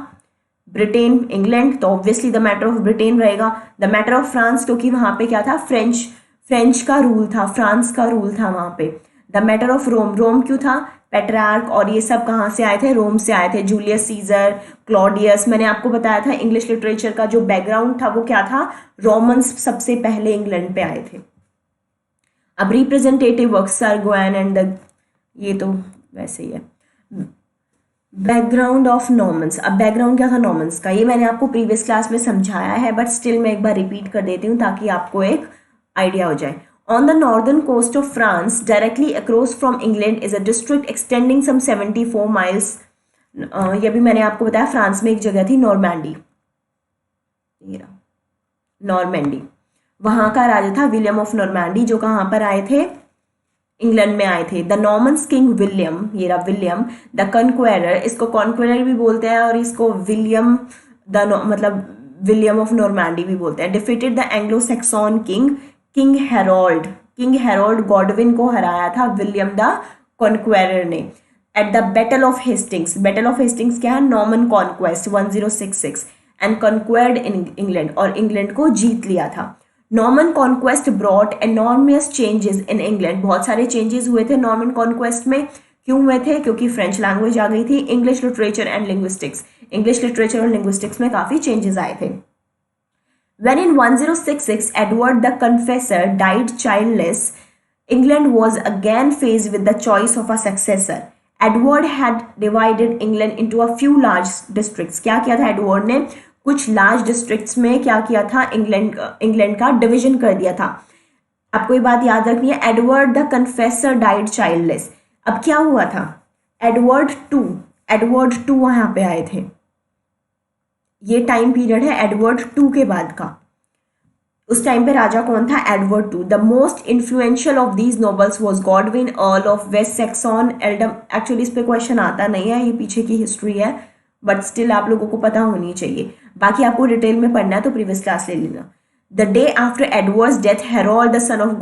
ब्रिटेन, इंग्लैंड, तो obviously the matter of Britain रहेगा। द मैटर ऑफ फ्रांस, क्योंकि वहाँ पे क्या था, फ्रेंच का रूल था, फ्रांस का रूल था वहाँ पे। द मैटर ऑफ रोम, रोम क्यों था, पेट्रार्क और ये सब कहाँ से आए थे, रोम से आए थे, जूलियस सीजर, क्लॉडियस। मैंने आपको बताया था इंग्लिश लिटरेचर का जो बैकग्राउंड था वो क्या था, रोमन्स सबसे पहले इंग्लैंड पे आए थे। अब representative works are given and the, ये तो वैसे ही है। बैकग्राउंड ऑफ नॉर्मन्स, अब बैकग्राउंड क्या था नॉर्मन्स का, ये मैंने आपको प्रीवियस क्लास में समझाया है, बट स्टिल मैं एक बार रिपीट कर देती हूँ ताकि आपको एक आइडिया हो जाए। On the northern coast of France directly across from England is a district extending some 74 miles. ये भी मैंने आपको बताया, फ्रांस में एक जगह थी नॉर्मैंडी, नॉर्मैंडी, वहां का राजा था विलियम ऑफ नॉर्मैंडी, जो कहाँ पर आए थे, इंग्लैंड में आए थे। द नॉर्मन्स किंग विलियम, ये रहा विलियम द कॉन्क्वेरर, इसको कॉन्क्वेरर भी बोलते हैं और इसको विलियम मतलब विलियम ऑफ नॉर्मैंडी भी बोलते हैं। Defeated the Anglo Saxon king, king Harold Godwin को हराया था विलियम द कॉन्क्वेरर ने। At the battle of Hastings, battle of Hastings क्या है, Norman conquest 1066, and conquered in England, और इंग्लैंड को जीत लिया था। Norman conquest brought enormous changes in England, बहुत सारे चेंजेस हुए थे नॉर्मन कॉन्क्वेस्ट में। क्यों हुए थे, क्योंकि फ्रेंच लैंग्वेज आ गई थी। English literature and linguistics, English literature और लिंग्विस्टिक्स में काफ़ी चेंजेस आए थे। When in 1066 Edward the Confessor died childless, England was again faced with the choice of a successor. Edward had divided England into a few large districts. क्या किया था Edward ने, कुछ लार्ज डिस्ट्रिक्ट्स में क्या किया था, इंग्लैंड का डिवीजन कर दिया था। आपको ये बात याद रखनी है, Edward the confessor died childless. अब क्या हुआ था, एडवर्ड टू वहां पे आए थे, ये टाइम पीरियड है एडवर्ड टू के बाद का। उस टाइम पे राजा कौन था, Edward two. The most influential of these nobles was Godwin earl of West Saxon earldom. Actually इस पे क्वेश्चन आता नहीं है, ये पीछे की हिस्ट्री है, बट स्टिल आप लोगों को पता होनी चाहिए। बाकी आपको डिटेल में पढ़ना है तो प्रीवियस क्लास ले लेना। The day after Edward's death Harold the son of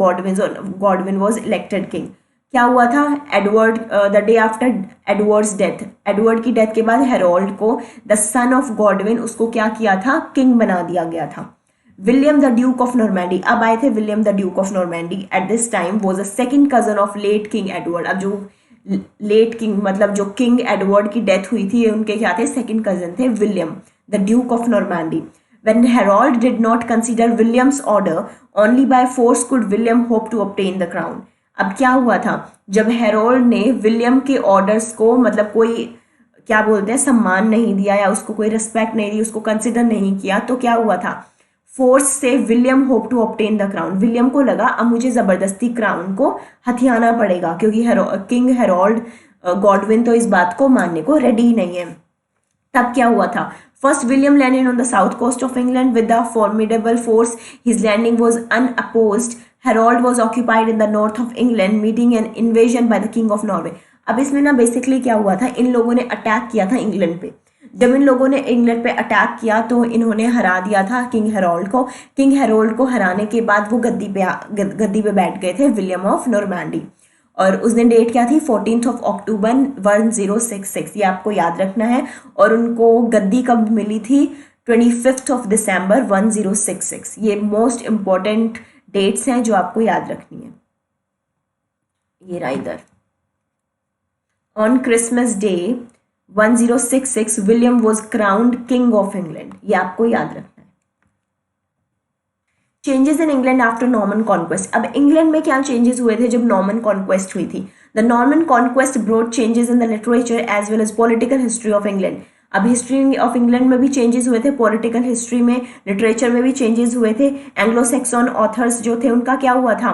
Godwin was elected king. क्या हुआ था, Edward the day after Edward's death, Edward की डेथ के बाद हेरोल्ड को द सन ऑफ गॉडविन, उसको क्या किया था, किंग बना दिया गया था। William the Duke of Normandy, अब आए थे William the Duke of Normandy. At this time was a second cousin of late king Edward. अब जो लेट किंग मतलब जो किंग एडवर्ड की डेथ हुई थी, ये उनके क्या थे, सेकेंड कजन थे, William the Duke of Normandy. When Harold did not consider William's order, only by force could William hope to obtain the crown. अब क्या हुआ था, जब हेरोल्ड ने विलियम के ऑर्डर्स को मतलब कोई क्या बोलते हैं सम्मान नहीं दिया या उसको कोई रिस्पेक्ट नहीं दी, उसको कंसिडर नहीं किया, तो क्या हुआ था, फोर्स से William hope to obtain the crown. William को लगा अब मुझे ज़बरदस्ती क्राउन को हथियाना पड़ेगा, क्योंकि किंग हेरोल्ड गॉडविन तो इस बात को मानने को रेडी नहीं है। तब क्या हुआ था, First, William landed on the south coast of England with a formidable force. His landing was unopposed. Harold was occupied in the north of England, meeting an invasion by the King of Norway. अब इसमें ना basically क्या हुआ था, इन लोगों ने attack किया था इंग्लैंड पे। जब इन लोगों ने इंग्लैंड पे अटैक किया तो इन्होंने हरा दिया था किंग हेरोल्ड को। किंग हेरोल्ड को हराने के बाद वो गद्दी पे बैठ गए थे विलियम ऑफ नॉर्मैंडी, और उस दिन डेट क्या थी, 14 अक्टूबर 1066, ये आपको याद रखना है। और उनको गद्दी कब मिली थी, 25 दिसंबर 1066। ये मोस्ट इम्पॉर्टेंट डेट्स हैं जो आपको याद रखनी है। ये रहा इधर, on Christmas day 1066 William was crowned king of England, ये आपको याद रखना है। Changes in England after Norman conquest, अब इंग्लैंड में क्या चेंजेस हुए थे जब नॉर्मन कॉन्क्वेस्ट हुई थी। The Norman conquest brought changes in the literature as well as political history of England. अब हिस्ट्री ऑफ इंग्लैंड में भी चेंजेस हुए थे, पॉलिटिकल हिस्ट्री में, लिटरेचर में भी चेंजेस हुए थे। एंग्लो सैक्सन ऑथर्स जो थे उनका क्या हुआ था,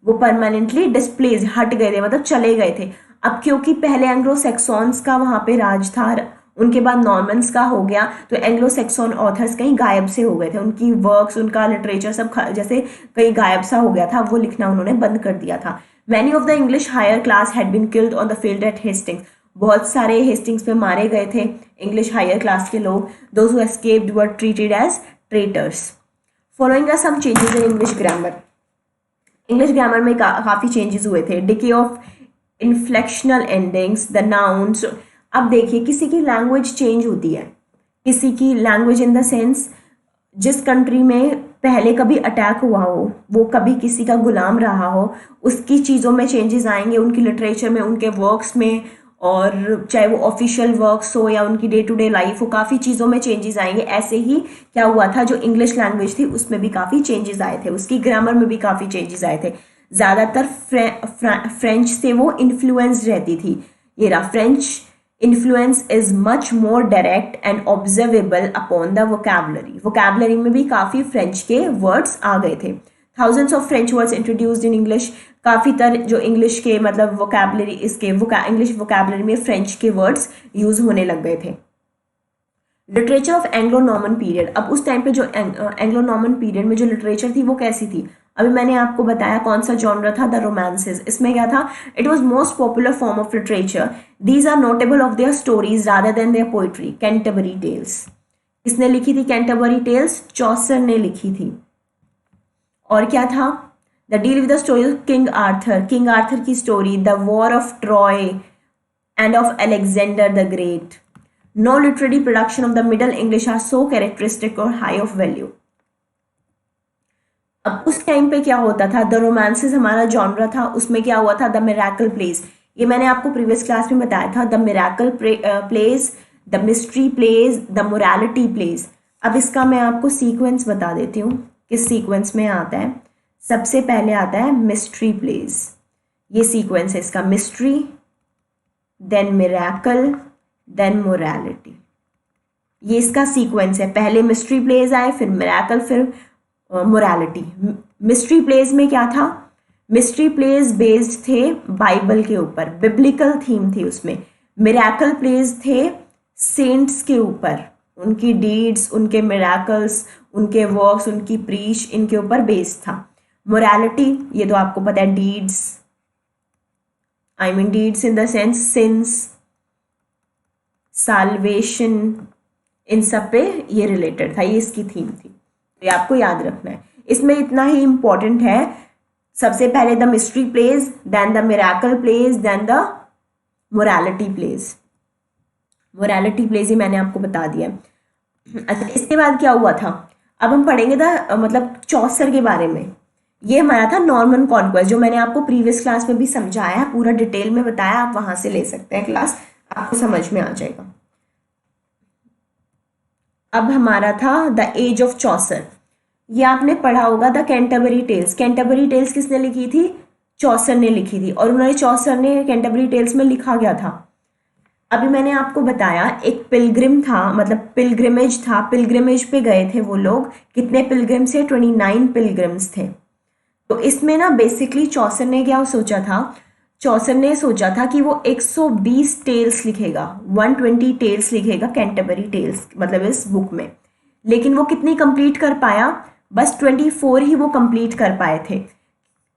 वो परमानेंटली डिस्प्लेस हट गए थे, मतलब चले गए थे। अब क्योंकि पहले एंग्लो सैक्सन्स का वहाँ पे राज था, उनके बाद नॉर्मन्स का हो गया, तो एंग्लो सैक्सन ऑथर्स कहीं गायब से हो गए थे, उनकी वर्क्स, उनका लिटरेचर सब जैसे कहीं गायब सा हो गया था, वो लिखना उन्होंने बंद कर दिया था। Many of the English higher class had been killed on the field at Hastings, बहुत सारे हेस्टिंग्स में मारे गए थे इंग्लिश हायर क्लास के लोग। Those who escaped were treated as traitors. Following are some changes in English grammar, English grammar में काफ़ी चेंजेस हुए थे। Decay of inflectional endings, the nouns. अब देखिए किसी की लैंग्वेज चेंज होती है, किसी की लैंग्वेज इन द सेंस जिस कंट्री में पहले कभी अटैक हुआ हो, वो कभी किसी का गुलाम रहा हो, उसकी चीज़ों में चेंजेस आएंगे, उनकी लिटरेचर में, उनके वर्क्स में, और चाहे वो ऑफिशियल वर्क्स हो या उनकी डे टू डे लाइफ हो, काफ़ी चीज़ों में चेंजेस आएंगे। ऐसे ही क्या हुआ था, जो इंग्लिश लैंग्वेज थी उसमें भी काफ़ी चेंजेस आए थे, उसकी ग्रामर में भी काफ़ी चेंजेस आए थे। ज़्यादातर फ्रेंच से वो इन्फ्लुएंस्ड रहती थी। ये रहा, French influence is much more direct and observable upon the vocabulary. Vocabulary में भी काफ़ी फ्रेंच के वर्ड्स आ गए थे। Thousands of French words introduced in English, काफ़ी तरह जो इंग्लिश के मतलब वोकैबलरी इसके इंग्लिश वोकैबलरी में फ्रेंच के वर्ड्स यूज़ होने लग गए थे। Literature of Anglo Norman period, अब उस टाइम पे जो एंग्लो नॉर्मन पीरियड में जो लिटरेचर थी वो कैसी थी? अभी मैंने आपको बताया कौन सा जॉनर था, द रोमांसेस। इसमें क्या था? It was most popular form of literature. These are notable of their stories rather than their poetry. Canterbury Tales किसने लिखी थी? कैंटरबरी टेल्स चौसर ने लिखी थी। और क्या था? The deal with the story of king Arthur, king Arthur की story, the war of Troy and of Alexander the great. No literary production of the middle English are so characteristic और high of value. अब उस time पे क्या होता था? The romances हमारा genre था, उसमें क्या हुआ था? द मिरेकल प्लेस, ये मैंने आपको प्रीवियस क्लास में बताया था। The miracle place, the mystery place, the morality place. अब इसका मैं आपको सीक्वेंस बता देती हूँ किस सीक्वेंस में आता है। सबसे पहले आता है मिस्ट्री प्लेस, ये सीक्वेंस है इसका, mystery then miracle then morality, ये इसका सीक्वेंस है। पहले मिस्ट्री प्लेस आए, फिर मिरेकल, फिर मोरालिटी। मिस्ट्री प्लेस में क्या था? मिस्ट्री प्लेस बेस्ड थे बाइबल के ऊपर, बिब्लिकल थीम थी उसमें। मिरेकल प्लेस थे सेंट्स के ऊपर, उनकी डीड्स, उनके मिरेकल्स, उनके वर्क्स, उनकी प्रीच, इनके ऊपर बेस्ड था। मोरालिटी ये तो आपको पता है, deeds, I mean deeds in the sense sins, salvation, इन सब पे ये रिलेटेड था, ये इसकी थीम थी, तो ये आपको याद रखना है। इसमें इतना ही इंपॉर्टेंट है, सबसे पहले the mystery place, then the miracle place, then the morality place. Morality place ही मैंने आपको बता दिया। अच्छा, इसके बाद क्या हुआ था? अब हम पढ़ेंगे मतलब चौसर के बारे में। ये हमारा था नॉर्मन कॉन्क्वेस्ट, जो मैंने आपको प्रीवियस क्लास में भी समझाया है, पूरा डिटेल में बताया, आप वहां से ले सकते हैं क्लास, आपको समझ में आ जाएगा। अब हमारा था द एज ऑफ चौसर, ये आपने पढ़ा होगा, the Canterbury Tales. Canterbury Tales किसने लिखी थी? चौसर ने लिखी थी। और उन्होंने चौसर ने कैंटरबरी टेल्स में लिखा गया था, अभी मैंने आपको बताया, एक पिलग्रिम था, मतलब पिलग्रिमेज था, पिलग्रिमेज पे गए थे वो लोग। कितने पिलग्रिम्स थे? 29 पिलग्रिम्स थे। तो इसमें ना बेसिकली चौसर ने क्या सोचा था? चौसर ने सोचा था कि वो 120 टेल्स लिखेगा, 120 टेल्स लिखेगा कैंटरबरी टेल्स, मतलब इस बुक में। लेकिन वो कितनी कंप्लीट कर पाया? बस 24 ही वो कंप्लीट कर पाए थे,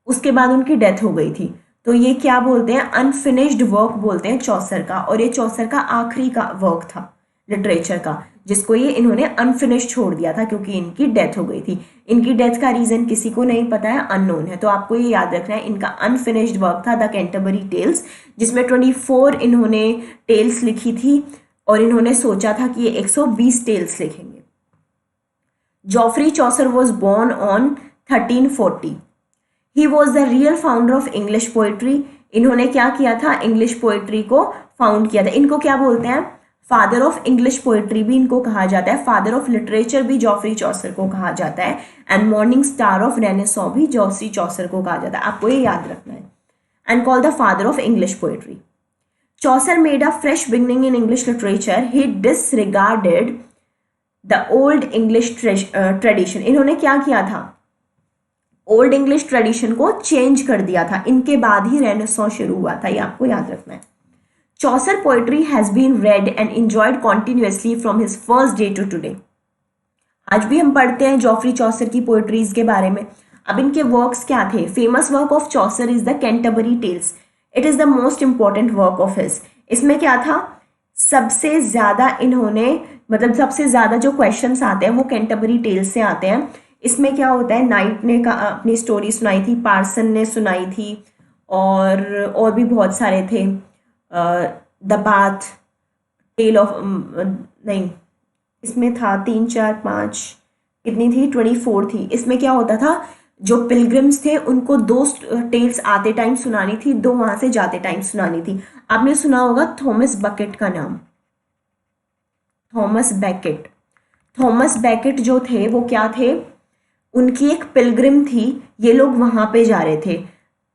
उसके बाद उनकी डेथ हो गई थी। तो ये क्या बोलते हैं? अनफिनिश्ड वर्क बोलते हैं चौसर का, और ये चौसर का आखिरी का वर्क था लिटरेचर का, जिसको ये इन्होंने अनफिनिश्ड छोड़ दिया था क्योंकि इनकी डेथ हो गई थी। इनकी डेथ का रीज़न किसी को नहीं पता है, अननोन है। तो आपको ये याद रखना है, इनका अनफिनिश्ड वर्क था द कैंटरबरी टेल्स, जिसमें 24 इन्होंने टेल्स लिखी थी, और इन्होंने सोचा था कि ये 120 टेल्स लिखेंगे। Geoffrey Chaucer was born on 1340। He was the real founder of English poetry. इन्होंने क्या किया था? इंग्लिश पोइट्री को फाउंड किया था। इनको क्या बोलते हैं? फादर ऑफ इंग्लिश पोइट्री भी इनको कहा जाता है, फादर ऑफ लिटरेचर भी जॉफरी चौसर को कहा जाता है, and morning star of Renaissance भी जॉफरी चौसर को कहा जाता है। आपको ये याद रखना है। And called the father of English poetry. Chaucer made a fresh beginning in English literature. He disregarded the old English tradition. इन्होंने क्या किया था? ओल्ड इंग्लिश ट्रेडिशन को चेंज कर दिया था। इनके बाद ही रेनेसॉ शुरू हुआ था, ये आपको याद रखना है। Chaucer poetry has been read and enjoyed continuously from his first day to today. आज भी हम पढ़ते हैं जॉफरी चौसर की पोएट्रीज के बारे में। अब इनके वर्क्स क्या थे? Famous work of Chaucer is the Canterbury Tales. It is the most important work of his. इसमें क्या था? सबसे ज्यादा इन्होंने, मतलब सबसे ज्यादा जो क्वेश्चंस आते हैं वो कैंटरबरी टेल्स से आते हैं। इसमें क्या होता है? नाइट ने अपनी स्टोरी सुनाई थी, पार्सन ने सुनाई थी, और भी बहुत सारे थे। द बाथ, टेल ऑफ, नहीं, इसमें था 3 4 5, कितनी थी? 24 थी। इसमें क्या होता था? जो पिलग्रिम्स थे उनको 2 टेल्स आते टाइम सुनानी थी, 2 वहां से जाते टाइम सुनानी थी। आपने सुना होगा थॉमस बकेट का नाम, थॉमस बैकेट। थॉमस बैकेट जो थे वो क्या थे? उनकी एक पिलग्रिम थी, ये लोग वहां पे जा रहे थे।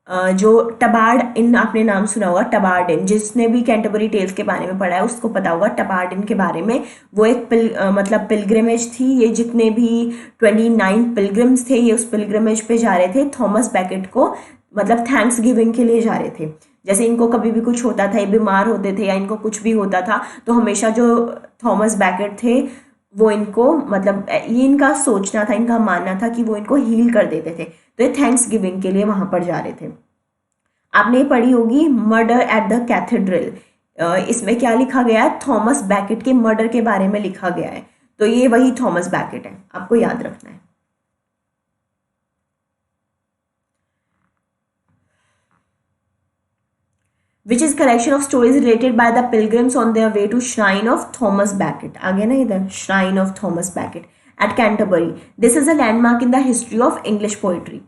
जो टबार्ड इन आपने नाम सुना होगा, टबार्ड इन, जिसने भी कैंटरबरी टेल्स के बारे में पढ़ा है उसको पता होगा टबार्ड इन के बारे में। वो एक मतलब पिलग्रिमेज थी। ये जितने भी 29 पिलग्रिम्स थे ये उस पिलग्रिमेज पे जा रहे थे थॉमस बैकेट को मतलब थैंक्स गिविंग के लिए जा रहे थे। जैसे इनको कभी भी कुछ होता था, ये बीमार होते थे या इनको कुछ भी होता था, तो हमेशा जो थॉमस बैकेट थे वो इनको मतलब ये इनका सोचना था, इनका मानना था कि वो इनको हील कर देते थे। तो ये थैंक्स गिविंग के लिए वहां पर जा रहे थे। आपने पढ़ी होगी मर्डर एट द कैथेड्रल। इसमें क्या लिखा गया है? थॉमस बैकेट के मर्डर के बारे में लिखा गया है। तो ये वही थॉमस बैकेट है, आपको याद रखना है। Which is collection of stories related by the pilgrims on their way to shrine of Thomas Becket. आ गया ना इधर, shrine of Thomas Becket at Canterbury. This is a landmark in the history of English poetry.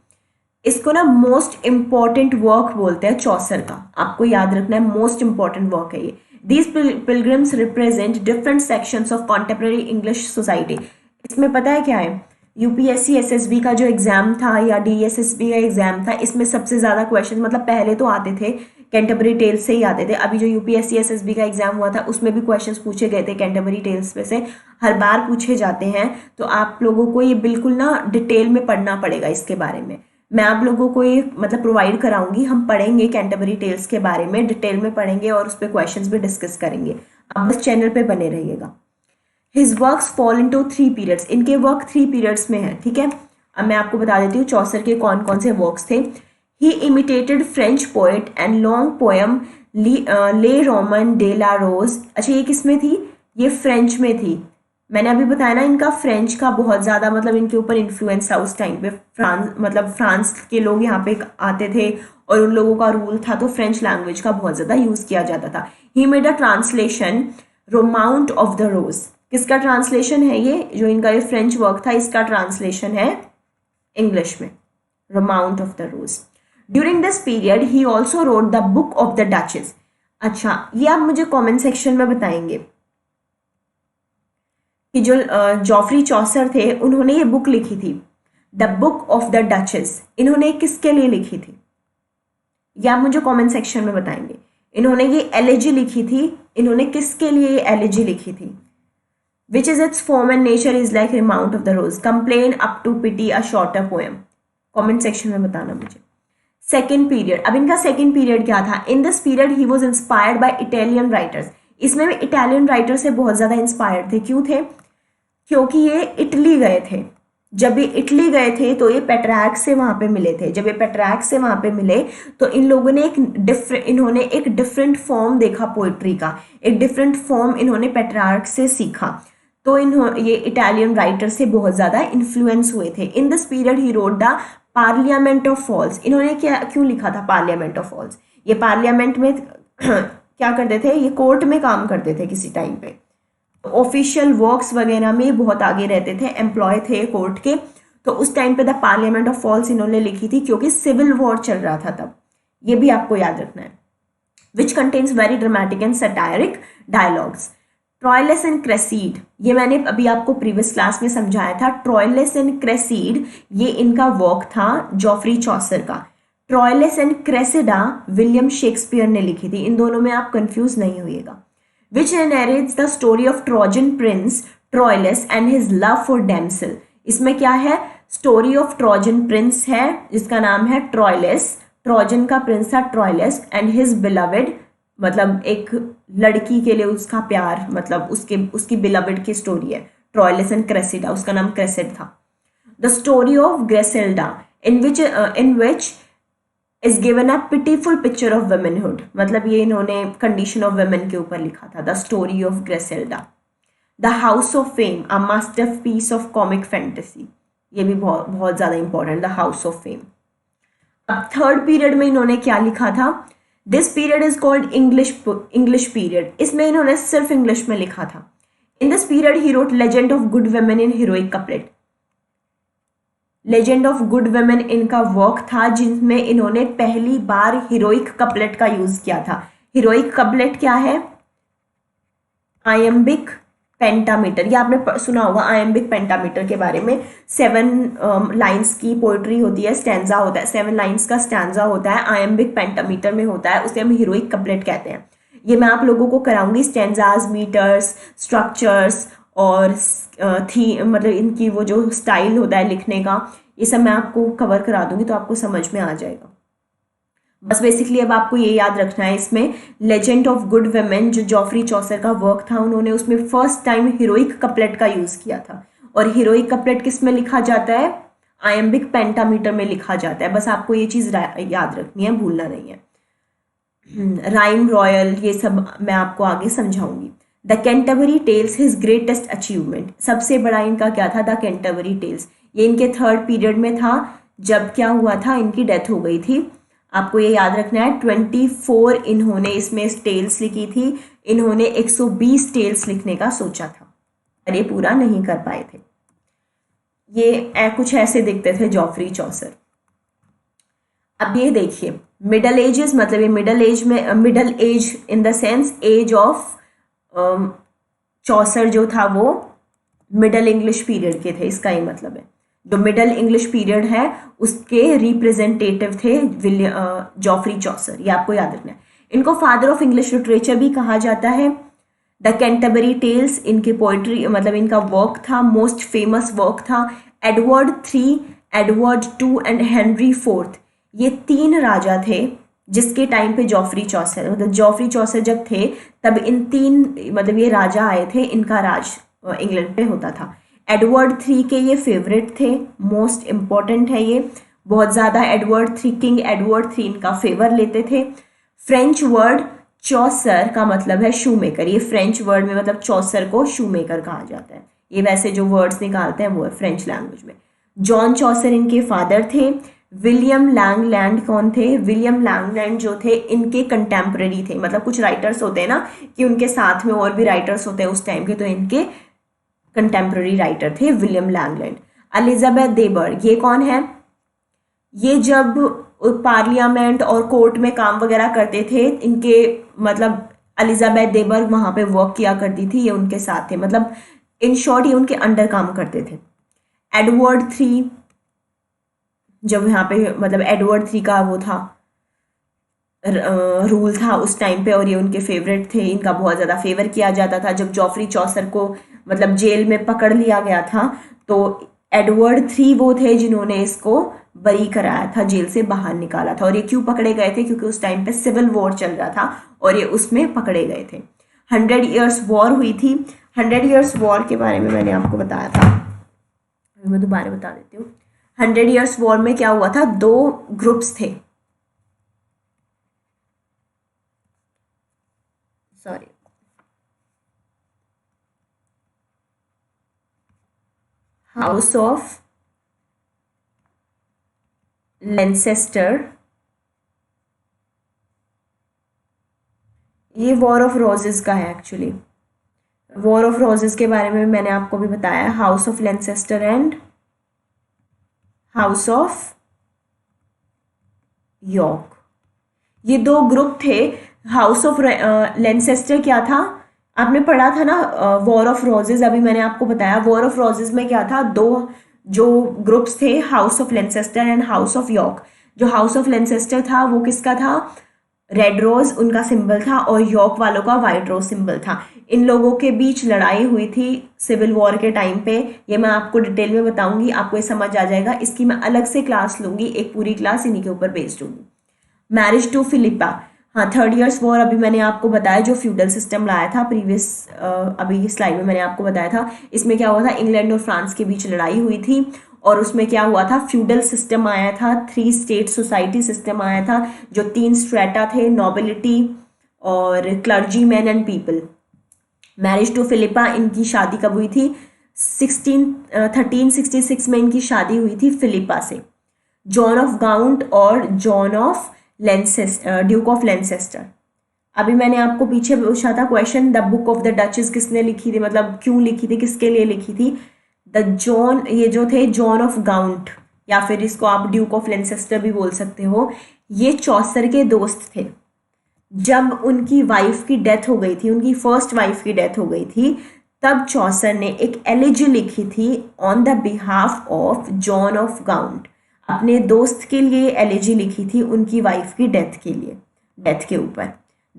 इसको ना most important work बोलते हैं चौसर का, आपको याद रखना है, मोस्ट इम्पॉर्टेंट वर्क है ये। These pilgrims represent different sections of contemporary English society. इसमें पता है क्या है? यूपीएससी एसएसबी का जो एग्जाम था या डीएसएसबी का एग्जाम था, इसमें सबसे ज़्यादा क्वेश्चन मतलब पहले तो आते थे कैंटरबरी टेल्स से ही आते थे। अभी जो यूपीएससी एसएसबी का एग्जाम हुआ था उसमें भी क्वेश्चंस पूछे गए थे कैंटरबरी टेल्स में से, हर बार पूछे जाते हैं। तो आप लोगों को ये बिल्कुल ना डिटेल में पढ़ना पड़ेगा इसके बारे में। मैं आप लोगों को ये मतलब प्रोवाइड कराऊंगी, हम पढ़ेंगे कैंटरबरी टेल्स के बारे में, डिटेल में पढ़ेंगे और उस पर क्वेश्चंस भी डिस्कस करेंगे। आप बस चैनल पे बने रहिएगा। His works fall into 3 periods. इनके वर्क 3 पीरियड्स में है, ठीक है। अब मैं आपको बता देती हूँ चौसर के कौन कौन से वर्क्स थे। He imitated French poet and long poem Le Roman de la Rose. अच्छा ये किस में थी? ये फ्रेंच में थी। मैंने अभी बताया ना इनका फ्रेंच का बहुत ज़्यादा मतलब इनके ऊपर इन्फ्लुएंस था उस टाइम पे। फ्रांस के लोग यहाँ पे आते थे और उन लोगों का रूल था, तो फ्रेंच लैंग्वेज का बहुत ज़्यादा यूज़ किया जाता था। He made a translation Romaunt of the Rose. किसका ट्रांसलेशन है ये? जो इनका ये फ्रेंच वर्क था इसका ट्रांसलेशन है इंग्लिश में, Romaunt of the Rose. During this period he also wrote the book of the Duchess. अच्छा ये आप मुझे कॉमेंट सेक्शन में बताएंगे कि जो जॉफरी चौसर थे उन्होंने ये बुक लिखी थी the book of the duchess, इन्होंने किसके लिए लिखी थी? या आप मुझे कमेंट सेक्शन में बताएंगे। इन्होंने ये एलिजी लिखी थी, इन्होंने किसके लिए ये एलिजी लिखी थी? Which is its form and nature is like Romaunt of the Rose, complain up to pity a shorter poem. Comment section में बताना मुझे। सेकेंड पीरियड, अब इनका सेकेंड पीरियड क्या था? In this period he was inspired by Italian writers. इसमें भी Italian writer से बहुत ज़्यादा इंस्पायर्ड थे। क्यों थे? क्योंकि ये इटली गए थे। जब ये इटली गए थे तो ये पेट्रैर्क से वहाँ पे मिले थे। जब ये पेट्रैर्क से वहाँ पे मिले तो इन लोगों ने इन्होंने एक डिफरेंट फॉर्म देखा पोइट्री का, एक डिफरेंट फॉर्म इन्होंने पेट्रैर्क से सीखा। तो ये इटालियन राइटर से बहुत ज़्यादा इन्फ्लुएंस हुए थे। In this period he wrote the Parliament of Fowls. इन्होंने क्यों लिखा था पार्लियामेंट ऑफ फॉल्स? ये पार्लियामेंट में क्या करते थे? ये कोर्ट में काम करते थे किसी टाइम पे, ऑफिशियल वर्क्स वगैरह में बहुत आगे रहते थे, एम्प्लॉय थे कोर्ट के। तो उस टाइम पे द पार्लियामेंट ऑफ फॉल्स इन्होंने लिखी थी क्योंकि सिविल वॉर चल रहा था तब। ये भी आपको याद रखना है। Which contains very dramatic and satiric dialogues. Troilus and Criseyde, ये मैंने अभी आपको प्रीवियस क्लास में समझाया था। ट्रॉयलेस एंड क्रेसीड ये इनका वर्क था जॉफरी चौसर का। ट्रॉयलेस एंड क्रेसिडा विलियम शेक्सपियर ने लिखी थी। इन दोनों में आप कंफ्यूज नहीं होइएगा। Which narrates the story of Trojan prince Troilus and his love for damsel। इसमें क्या है? स्टोरी ऑफ ट्रोजन प्रिंस है जिसका नाम है ट्रॉयलस। ट्रोजन का प्रिंस था ट्रॉयलस एंड हिज बिलवेड, मतलब एक लड़की के लिए उसका प्यार, मतलब उसकी बिलवेड की स्टोरी है। ट्रॉयलस एंड क्रेसिडा, उसका नाम क्रेसिड था। The story of Griselda in which is given a pitiful picture of womanhood, मतलब ये इन्होंने कंडीशन ऑफ women के ऊपर लिखा था। The story of Griselda. The house of fame, a masterpiece of comic fantasy, ये भी बहुत बहुत ज़्यादा important. The house of fame. अब थर्ड पीरियड में इन्होंने क्या लिखा था? This period is called English period. इसमें इन्होंने सिर्फ इंग्लिश में लिखा था। In this period he wrote legend of good women in heroic couplet. Legend of good women इनका वर्क था जिसमें इन्होंने पहली बार हीरोइक कपलेट का यूज किया था। हीरोइक कपलेट क्या है? आयम्बिक पेंटामीटर, ये आपने सुना होगा आयम्बिक पेंटामीटर के बारे में। 7 लाइंस की पोइट्री होती है, स्टैंजा होता है, 7 लाइंस का स्टैंजा होता है, आयम्बिक पेंटामीटर में होता है, उसे हम हीरोइक कपलेट कहते हैं। ये मैं आप लोगों को कराऊंगी, स्टैंजाज, मीटर्स, स्ट्रक्चर्स और थी मतलब इनकी वो जो स्टाइल होता है लिखने का, ये सब मैं आपको कवर करा दूंगी, तो आपको समझ में आ जाएगा। बस बेसिकली अब आपको ये याद रखना है, इसमें लेजेंड ऑफ गुड वुमेन जो जॉफ्री चौसर का वर्क था, उन्होंने उसमें फर्स्ट टाइम हीरोइक कपलेट का यूज़ किया था। और हीरोइक कपलेट किस में लिखा जाता है? आयम्बिक पेंटामीटर में लिखा जाता है। बस आपको ये चीज़ याद रखनी है, भूलना नहीं है। राइम रॉयल, ये सब मैं आपको आगे समझाऊंगी। The Canterbury Tales his greatest achievement, सबसे बड़ा इनका क्या था? The Canterbury Tales. ये इनके 3rd पीरियड में था, जब क्या हुआ था, इनकी डेथ हो गई थी। आपको ये याद रखना है, 24 इन्होंने इसमें टेल्स लिखी थी, इन्होंने 120 टेल्स लिखने का सोचा था, अरे पूरा नहीं कर पाए थे। ये कुछ ऐसे दिखते थे जॉफ्री चौसर। अब ये देखिए, मिडल एजेस, मतलब ये मिडल एज में, middle age in the sense age of Chaucer जो था वो मिडल इंग्लिश पीरियड के थे, इसका ये मतलब है। जो मिडल इंग्लिश पीरियड है उसके रिप्रेजेंटेटिव थे जॉफ्री चौसर, ये आपको याद रखना है। इनको फादर ऑफ इंग्लिश लिटरेचर भी कहा जाता है। द कैंटरबरी टेल्स इनकी पोइट्री, मतलब इनका वर्क था, मोस्ट फेमस वर्क था। Edward III, Edward II and Henry IV, ये 3 राजा थे जिसके टाइम पे जॉफ्री चौसर, मतलब जॉफ्री चौसर जब थे तब इन 3 मतलब ये राजा आए थे, इनका राज इंग्लैंड पे होता था। एडवर्ड III के ये फेवरेट थे, मोस्ट इम्पॉर्टेंट है ये, बहुत ज़्यादा। Edward III, king Edward III इनका फेवर लेते थे। फ्रेंच वर्ड चौसर का मतलब है शू मेकर, ये फ्रेंच वर्ड में मतलब चौसर को शू मेकर कहा जाता है। ये वैसे जो वर्ड्स निकालते हैं वो है फ्रेंच लैंग्वेज में। जॉन चौसर इनके फादर थे। विलियम लैंगलैंड कौन थे? विलियम लैंगलैंड जो थे इनके कंटेम्प्रेरी थे, मतलब कुछ राइटर्स होते हैं ना कि उनके साथ में और भी राइटर्स होते हैं उस टाइम के, तो इनके कंटेम्प्रेरी राइटर थे विलियम लैंगलैंड। एलिजाबेथ देबर, ये कौन है? ये जब पार्लियामेंट और कोर्ट में काम वगैरह करते थे, इनके मतलब एलिजाबेथ देबर वहाँ पे वर्क किया करती थी, ये उनके साथ थे, मतलब इन शॉर्ट ये उनके अंडर काम करते थे। एडवर्ड III, जब यहाँ पे मतलब एडवर्ड III का वो था रूल था उस टाइम पे, और ये उनके फेवरेट थे, इनका बहुत ज़्यादा फेवर किया जाता था। जब जॉफ्री चौसर को मतलब जेल में पकड़ लिया गया था, तो एडवर्ड III वो थे जिन्होंने इसको बरी कराया था, जेल से बाहर निकाला था। और ये क्यों पकड़े गए थे? क्योंकि उस टाइम पे सिविल वॉर चल रहा था और ये उसमें पकड़े गए थे। 100 ईयर्स वॉर हुई थी। 100 ईयर्स वॉर के बारे में मैंने आपको बताया था, मैं दोबारा बता देती हूँ। 100 ईयर्स वॉर में क्या हुआ था? 2 ग्रुप्स थे, सॉरी, हाउस ऑफ लेंसेस्टर, ये वॉर ऑफ रोजेस का है एक्चुअली। वॉर ऑफ रोजेस के बारे में मैंने आपको भी बताया, house of लेंसेस्टर and house of York, ये 2 ग्रुप थे। हाउस ऑफ लेंसेस्टर क्या था? आपने पढ़ा था ना वॉर ऑफ रोजेस, अभी मैंने आपको बताया। वॉर ऑफ रोजेस में क्या था? 2 जो ग्रुप्स थे, house of लेंसेस्टर and house of York. जो हाउस ऑफ लेंसेस्टर था वो किसका था? रेड रोज उनका सिंबल था, और यॉर्क वालों का वाइट रोज सिंबल था। इन लोगों के बीच लड़ाई हुई थी सिविल वॉर के टाइम पे, ये मैं आपको डिटेल में बताऊंगी, आपको ये समझ आ जाएगा। इसकी मैं अलग से क्लास लूंगी, एक पूरी क्लास इन्हीं के ऊपर बेस्ड होगी। मैरिज टू फिलिपा, हाँ 3rd ईयर्स वॉर अभी मैंने आपको बताया, जो फ्यूडल सिस्टम लाया था प्रीवियस अभी स्लाइड में मैंने आपको बताया था। इसमें क्या हुआ था? इंग्लैंड और फ्रांस के बीच लड़ाई हुई थी, और उसमें क्या हुआ था? फ्यूडल सिस्टम आया था, 3 स्टेट सोसाइटी सिस्टम आया था, जो 3 स्ट्रेटा थे, नोबिलिटी और clergy man and people. Marriage to Philippa, इनकी शादी कब हुई थी? 1366 में इनकी शादी हुई थी फिलिपा से। जॉन ऑफ गाउंट और जॉन ऑफ ड्यूक ऑफ लेंसेस्टर। अभी मैंने आपको पीछे पूछा था question, the book of the duchess किसने लिखी थी, मतलब क्यों लिखी थी, किसके लिए लिखी थी? ये जो थे जॉन ऑफ गाउंट, या फिर इसको आप ड्यूक ऑफ लेंसेस्टर भी बोल सकते हो, ये चौसर के दोस्त थे। जब उनकी वाइफ की डेथ हो गई थी, उनकी फर्स्ट वाइफ की डेथ हो गई थी, तब चौसर ने एक एलिजी लिखी थी on the behalf of John of ground, अपने दोस्त के लिए एलिजी लिखी थी उनकी वाइफ की डेथ के लिए, डेथ के ऊपर।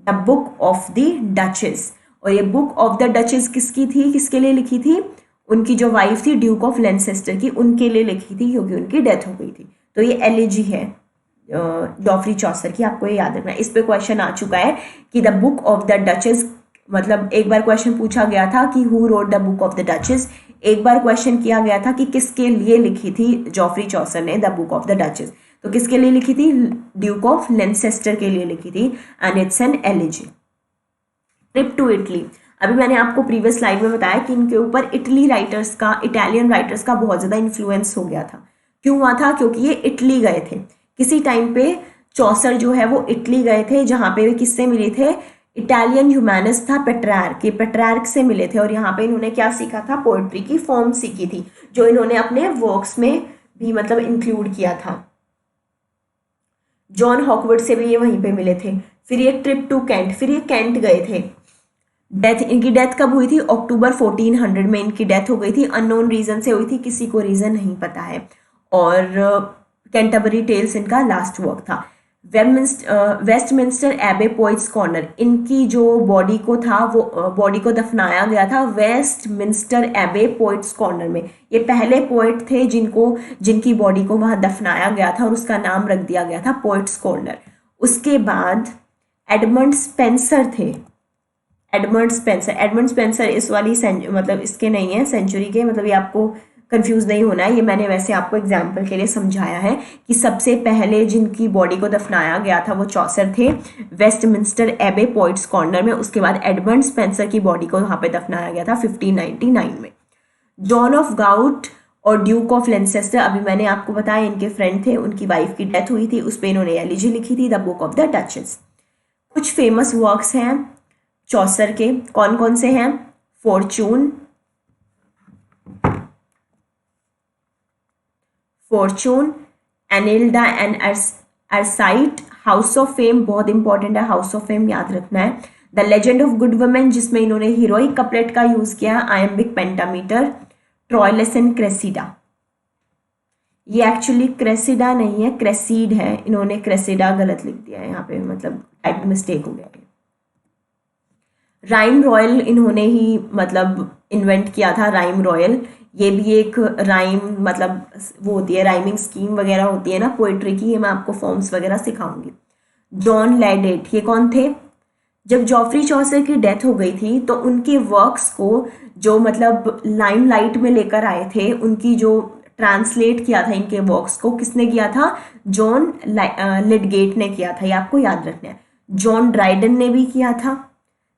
The book of the duchess, और ये बुक ऑफ द डचेस किसकी थी, किसके लिए लिखी थी, उनकी जो वाइफ थी ड्यूक ऑफ लेंसेस्टर की, उनके लिए लिखी थी क्योंकि उनकी डेथ हो गई थी। तो ये एलिजी है जॉफरी चौसर की, आपको ये याद रखना है। इस पे क्वेश्चन आ चुका है कि the book of the duchess, मतलब एक बार क्वेश्चन पूछा गया था कि who wrote the book of the duchess, एक बार क्वेश्चन किया गया था कि किसके लिए लिखी थी जॉफरी चौसर ने the book of the duchess, तो किसके लिए लिखी थी, ड्यूक ऑफ लेंसेस्टर के लिए लिखी थी, and it's an elegy. Trip to Italy, अभी मैंने आपको प्रीवियस स्लाइड में बताया कि इनके ऊपर इटली राइटर्स का, इटालियन राइटर्स का बहुत ज़्यादा इन्फ्लुएंस हो गया था। क्यों हुआ था, क्योंकि ये इटली गए थे किसी टाइम पे, चौसर जो है वो इटली गए थे, जहाँ पे वे किससे मिले थे, इटालियन ह्यूमैनिस्ट था पेट्रार्क, के पेट्रार्क से मिले थे, और यहाँ पे इन्होंने क्या सीखा था, पोएट्री की फॉर्म सीखी थी, जो इन्होंने अपने वर्क्स में भी मतलब इंक्लूड किया था। जॉन हॉकवर्ड से भी ये वहीं पे मिले थे। फिर ये ट्रिप टू कैंट, फिर ये कैंट गए थे। डेथ, इनकी डेथ कब हुई थी, अक्टूबर 1400 में इनकी डेथ हो गई थी, अननोन रीजन से हुई थी, किसी को रीजन नहीं पता है। और कैंटरबरी टेल्स इनका लास्ट वर्क था। वेस्टमिंस्टर एबे पोइट्स कॉर्नर, इनकी जो बॉडी को था वो बॉडी को दफनाया गया था वेस्टमिंस्टर एबे पोइट्स कॉर्नर में। ये पहले पोइट थे जिनकी बॉडी को वहाँ दफनाया गया था और उसका नाम रख दिया गया था पोइट्स कॉर्नर। उसके बाद एडमंड स्पेंसर थे, एडमंड स्पेंसर इस वाली मतलब इसके नहीं है सेंचुरी के, मतलब ये आपको कंफ्यूज नहीं होना है, ये मैंने वैसे आपको एग्जाम्पल के लिए समझाया है कि सबसे पहले जिनकी बॉडी को दफनाया गया था वो चौसर थे वेस्टमिंस्टर एबे पोइट्स कॉर्नर में। उसके बाद एडमंड स्पेंसर की बॉडी को वहाँ पे दफनाया गया था 1599 में। जॉन ऑफ गाउट और ड्यूक ऑफ लेंसेस्टर, अभी मैंने आपको बताया इनके फ्रेंड थे, उनकी वाइफ की डेथ हुई थी, उस पर इन्होंने एलिजी लिखी थी the book of the Duchess. कुछ फेमस वर्क्स हैं चौसर के, कौन कौन से हैं, Fortune, Anelida and Arcite, house of fame, बहुत इंपॉर्टेंट है, हाउस ऑफ फेम याद रखना है। The legend of good women, जिसमें इन्होंने हीरोइक कपलेट का यूज किया, iambic pentameter, Troilus and Criseyde. ये एक्चुअली क्रेसिडा नहीं है, क्रेसीड है, इन्होंने क्रेसिडा गलत लिख दिया है यहाँ पे, मतलब टाइप मिस्टेक हो गया है। राइम रॉयल इन्होंने ही मतलब इन्वेंट किया था, राइम रॉयल, ये भी एक राइम मतलब वो होती है, राइमिंग स्कीम वगैरह होती है ना पोइट्री की, ये मैं आपको फॉर्म्स वगैरह सिखाऊंगी। जॉन लैडेट, ये कौन थे, जब जॉफरी चौसर की डेथ हो गई थी तो उनके वर्क्स को जो मतलब लाइमलाइट में लेकर आए थे, उनकी जो ट्रांसलेट किया था इनके वर्क्स को किसने किया था, जॉन लिडगेट ने किया था, ये आपको याद रखना है। जॉन ड्राइडन ने भी किया था,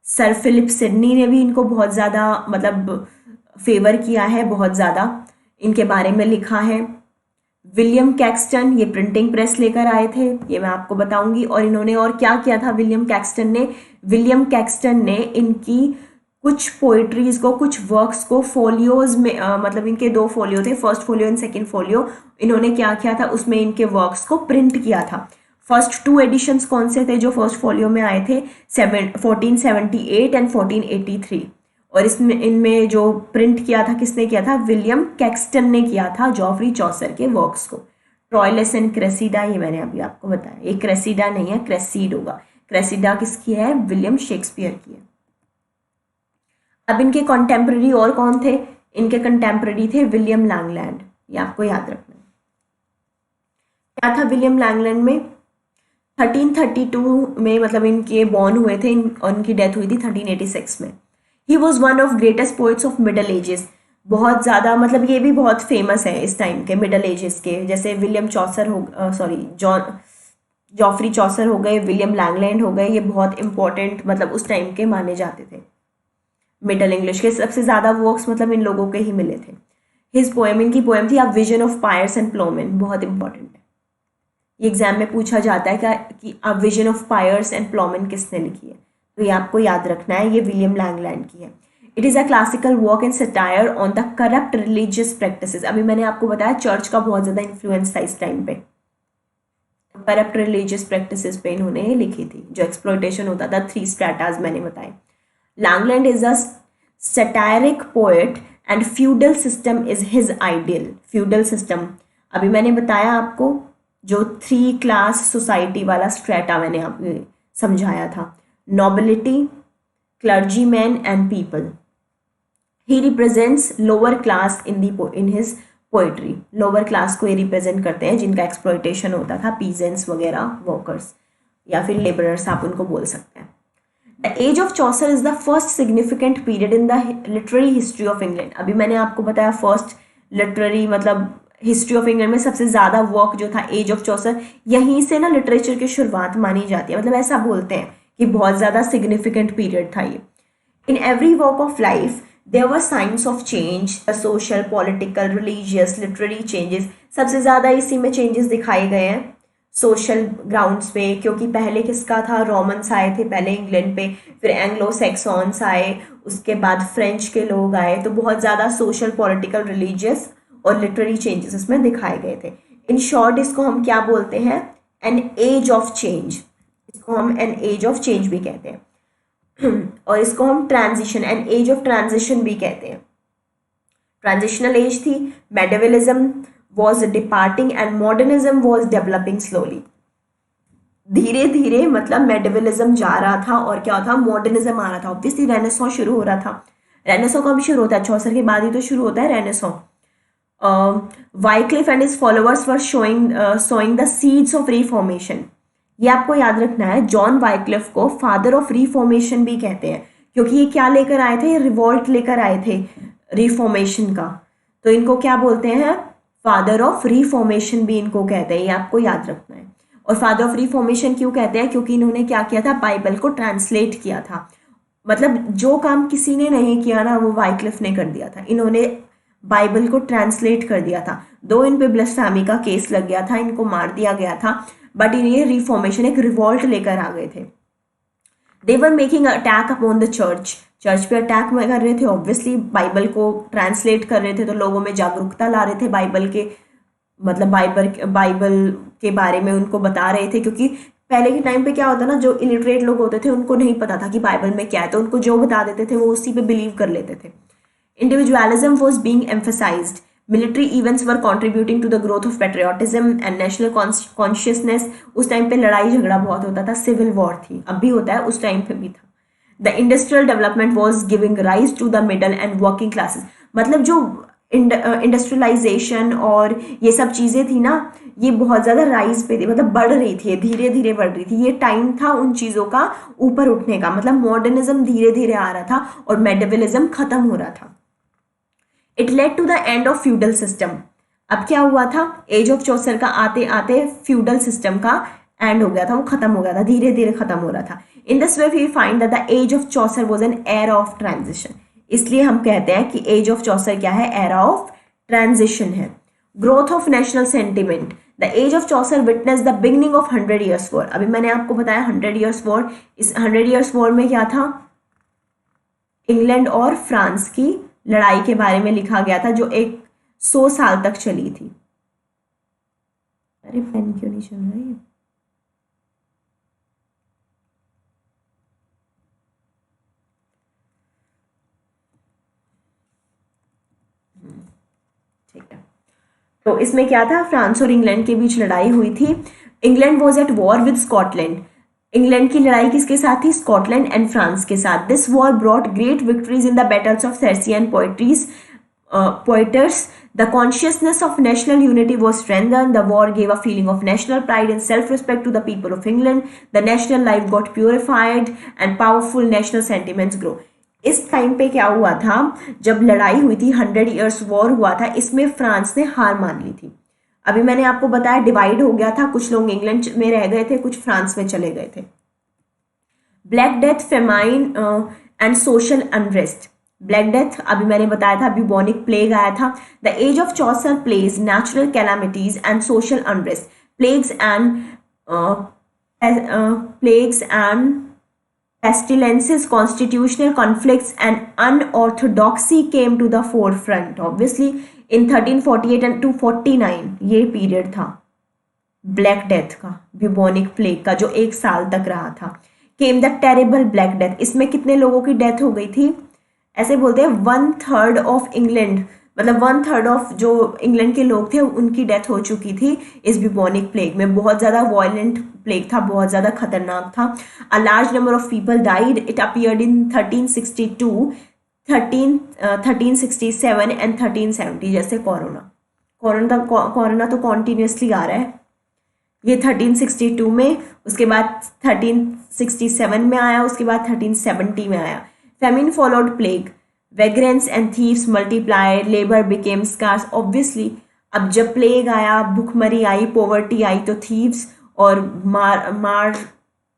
सर फिलिप सिडनी ने भी इनको बहुत ज़्यादा मतलब फेवर किया है, बहुत ज़्यादा इनके बारे में लिखा है। विलियम कैक्सटन, ये प्रिंटिंग प्रेस लेकर आए थे, ये मैं आपको बताऊंगी। और इन्होंने और क्या किया था विलियम कैक्सटन ने इनकी कुछ पोइट्रीज को, कुछ वर्क्स को फोलियोज में मतलब इनके 2 फोलियो थे, first folio and second folio, इन्होंने क्या किया था उसमें इनके वर्क्स को प्रिंट किया था। फर्स्ट 2 एडिशंस कौन से थे जो फर्स्ट फोलियो में आए थे, 1478 एंड 1483, और इसमें इनमें जो प्रिंट किया था किसने किया था, विलियम कैक्सटन ने किया था जॉफरी चौसर के वर्क्स को। ट्रॉयलस एंड क्रेसिडा, ये मैंने अभी आपको बताया, ये क्रेसिडा नहीं है, क्रेसीड होगा। क्रेसिडा किसकी है, विलियम शेक्सपियर की है। अब इनके कंटेम्प्रेरी और कौन थे, इनके कंटेम्प्रेरी थे विलियम लैंगलैंड, ये आपको याद रखना है। क्या था विलियम लैंगलैंड में, 1332 में मतलब इनके बॉर्न हुए थे और इनकी डेथ हुई थी 1386 में। He was one of greatest poets of middle edges, बहुत ज़्यादा मतलब ये भी बहुत फेमस है इस टाइम के मिडल एजेस के, जैसे विलियम चौसर जॉफरी चौसर हो गए, विलियम लैंगलैंड हो गए, ये बहुत इंपॉर्टेंट मतलब उस टाइम के माने जाते थे। मिडल इंग्लिश के सबसे ज़्यादा वर्क्स मतलब इन लोगों के ही मिले थे। हिज पोएम, इनकी पोएम थी a vision of Piers and Plowman, बहुत इंपॉर्टेंट है, ये एग्जाम में पूछा जाता है क्या कि a vision of Piers and Plowman किसने लिखी है, तो ये आपको याद रखना है, ये विलियम लैंगलैंड की है। It is a classical work in satire on the corrupt religious practices, अभी मैंने आपको बताया चर्च का बहुत ज़्यादा इन्फ्लुएंस था इस टाइम पे, करप्ट रिलीजियस प्रैक्टिसेस पे इन्होंने लिखी थी, जो एक्सप्लॉयटेशन होता था, 3 स्ट्रैटाज मैंने बताए। Langland is a satiric poet and feudal system is his ideal. feudal system अभी मैंने बताया आपको, जो 3 क्लास सोसाइटी वाला स्ट्रेटा मैंने आपको समझाया था, nobility, clergymen and people. He represents lower class in his poetry. lower class को ये represent करते हैं जिनका exploitation होता था, peasants वगैरह, workers या फिर laborers आप उनको बोल सकते हैं. The age of Chaucer is the first significant period in the literary history of England. अभी मैंने आपको बताया first literary मतलब हिस्ट्री ऑफ इंग्लैंड में सबसे ज़्यादा वर्क जो था एज ऑफ चौसर, यहीं से ना लिटरेचर की शुरुआत मानी जाती है, मतलब ऐसा बोलते हैं कि बहुत ज़्यादा सिग्निफिकेंट पीरियड था ये. In every walk of life there were signs of change, social, political, religious, literary changes. सबसे ज़्यादा इसी में चेंजेस दिखाए गए हैं सोशल ग्राउंड्स पे, क्योंकि पहले किसका था, रोमन्स आए थे पहले इंग्लैंड पे, फिर एंग्लो सैक्सॉन्स आए, उसके बाद फ्रेंच के लोग आए, तो बहुत ज़्यादा सोशल, पॉलिटिकल, रिलीजियस और लिटरेरी चेंजेस इसमें दिखाए गए थे. इन शॉर्ट इसको हम क्या बोलते हैं, एन एज ऑफ चेंज. इसको हम एन एज ऑफ चेंज भी कहते हैं और इसको हम transition, an age of transition भी कहते हैं. ट्रांजिशनल एज थी, medievalism was departing and modernism was developing slowly. धीरे धीरे मतलब मेडिवलिज्म जा रहा था और क्या था, मॉडर्निज्म आ रहा था. ऑब्वियसली रेनेसॉन्स शुरू हो रहा था. रेनेसॉन्स कब शुरू होता है, चौसर के बाद ही तो शुरू होता है Renaissance. Wycliffe and his followers were sowing the seeds of reformation. ये आपको याद रखना है, जॉन वाइक्लिफ को फादर ऑफ रिफॉर्मेशन भी कहते हैं, क्योंकि ये क्या लेकर आए थे, रिवॉल्ट लेकर आए थे रिफॉर्मेशन का, तो इनको क्या बोलते हैं, फादर ऑफ रिफॉर्मेशन भी इनको कहते हैं, ये आपको याद रखना है. और फादर ऑफ रिफॉर्मेशन क्यों कहते हैं, क्योंकि इन्होंने क्या किया था, बाइबल को ट्रांसलेट किया था. मतलब जो काम किसी ने नहीं किया ना, वो वाइक्लिफ ने कर दिया था. इन्होंने बाइबल को ट्रांसलेट कर दिया था. दो इन पे ब्लस्फेमी का केस लग गया था, इनको मार दिया गया था, बट ये रिफॉर्मेशन, एक रिवॉल्ट लेकर आ गए थे. They were making attack upon the church. Church पे अटैक कर रहे थे, ऑब्वियसली बाइबल को ट्रांसलेट कर रहे थे, तो लोगों में जागरूकता ला रहे थे बाइबल के, मतलब बाइबल के बारे में उनको बता रहे थे, क्योंकि पहले के टाइम पे क्या होता ना, जो इलिटरेट लोग होते थे उनको नहीं पता था कि बाइबल में क्या है, तो उनको जो बता देते थे वो उसी पे बिलीव कर लेते थे. Individualism was being emphasized. Military events were contributing to the growth of patriotism and national consciousness. उस टाइम पे लड़ाई झगड़ा बहुत होता था, सिविल वॉर थी, अब भी होता है, उस टाइम पे भी था. The industrial development was giving rise to the middle and working classes. मतलब जो इंडस्ट्रियलाइजेशन और ये सब चीज़ें थी ना, ये बहुत ज़्यादा राइज पे थी, मतलब बढ़ रही थी, धीरे धीरे बढ़ रही थी. ये टाइम था उन चीज़ों का ऊपर उठने का, मतलब मॉडर्निज्म धीरे धीरे आ रहा था और मेडिवलिज्म खत्म हो रहा था. It led to the end of feudal system. अब क्या हुआ था, एज ऑफ चौसर का आते आते फ्यूडल सिस्टम का एंड हो गया था, वो खत्म हो गया था, धीरे धीरे खत्म हो रहा था. In this way we find that the age of Chaucer was an era of transition. इसलिए हम कहते हैं कि एज ऑफ चौसर क्या है, एरा ऑफ ट्रांजिशन है. Growth of national sentiment. The age of Chaucer witness the beginning of 100 Years' War. अभी मैंने आपको बताया 100 Years' War. इस 100 Years' War में क्या था, इंग्लैंड और फ्रांस की लड़ाई के बारे में लिखा गया था, जो 100 साल तक चली थी. अरे पेन क्यों नहीं चल रही है, ठीक है. तो इसमें क्या था, फ्रांस और इंग्लैंड के बीच लड़ाई हुई थी. England was at war with Scotland. England की लड़ाई किसके साथ थी, स्कॉटलैंड एंड फ्रांस के साथ. This war brought great victories in the battles of Crecy and Poitiers. The consciousness of national unity was strengthen. The war gave a feeling of national pride and self respect to the people of England. The national life got purified and powerful national sentiments grow. इस time पे क्या हुआ था, जब लड़ाई हुई थी, 100 Years' War हुआ था, इसमें फ्रांस ने हार मान ली थी. अभी मैंने आपको बताया डिवाइड हो गया था, कुछ लोग इंग्लैंड में रह गए थे, कुछ फ्रांस में चले गए थे. Black Death, famine and social unrest. Black Death अभी मैंने बताया था, ब्यूबोनिक प्लेग आया था. The age of Chaucer plays natural calamities and social unrest. Plagues and pestilences, constitutional conflicts and unorthodoxy came to the forefront. Obviously in 1348 and 249 ये period था black death का, bubonic plague का, जो 1 साल तक रहा था. Came the terrible black death. इसमें कितने लोगों की डेथ हो गई थी, ऐसे बोलते हैं 1/3 ऑफ इंग्लैंड, मतलब 1/3 ऑफ जो इंग्लैंड के लोग थे उनकी डेथ हो चुकी थी इस बिबोनिक प्लेग में। बहुत ज़्यादा वायलेंट प्लेग था, बहुत ज़्यादा खतरनाक था। A large number of people died. It appeared in 1362, 1367 and 1370। जैसे कोरोना तो कॉन्टीन्यूसली आ रहा है। ये 1362 में, उसके बाद 1367 में आया, उसके बाद 1370 में आया। Famine followed plague, vagrants and thieves multiplied, labour became scarce. Obviously अब जब प्लेग आया, भुखमरी आई, पॉवर्टी आई, तो थीव्स और मार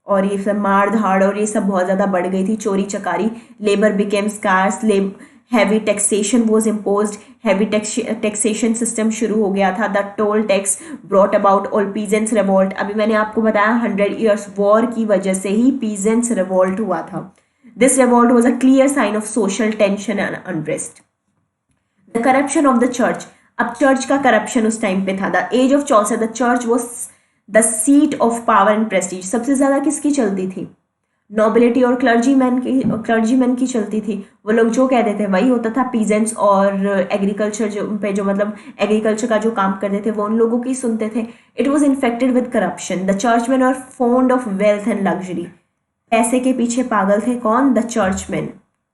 और ये सब मार धाड़ और ये सब बहुत ज़्यादा बढ़ गई थी, चोरी चकारी। Labour became scarce, heavy taxation was imposed, heavy taxation system शुरू हो गया था। The toll tax brought about all peasants revolt. अभी मैंने आपको बताया 100 ईयर्स वॉर की वजह से ही पीजेंट्स रिवॉल्ट हुआ था। This revolt was a clear sign of social tension and unrest. The corruption of the church. अब चर्च का करप्शन उस टाइम पे था। The age of Chaucer, the church was the seat of power and prestige. सबसे ज़्यादा किसकी चलती थी? नोबिलिटी और क्लर्जीमैन की चलती थी। वो लोग जो कहते थे वही होता था। पीजेंट्स और एग्रीकल्चर जो मतलब एग्रीकल्चर का जो काम करते थे वो उन लोगों की सुनते थे। It was infected with corruption. The churchman are fond of wealth and luxury. पैसे के पीछे पागल थे कौन? द चर्चमैन,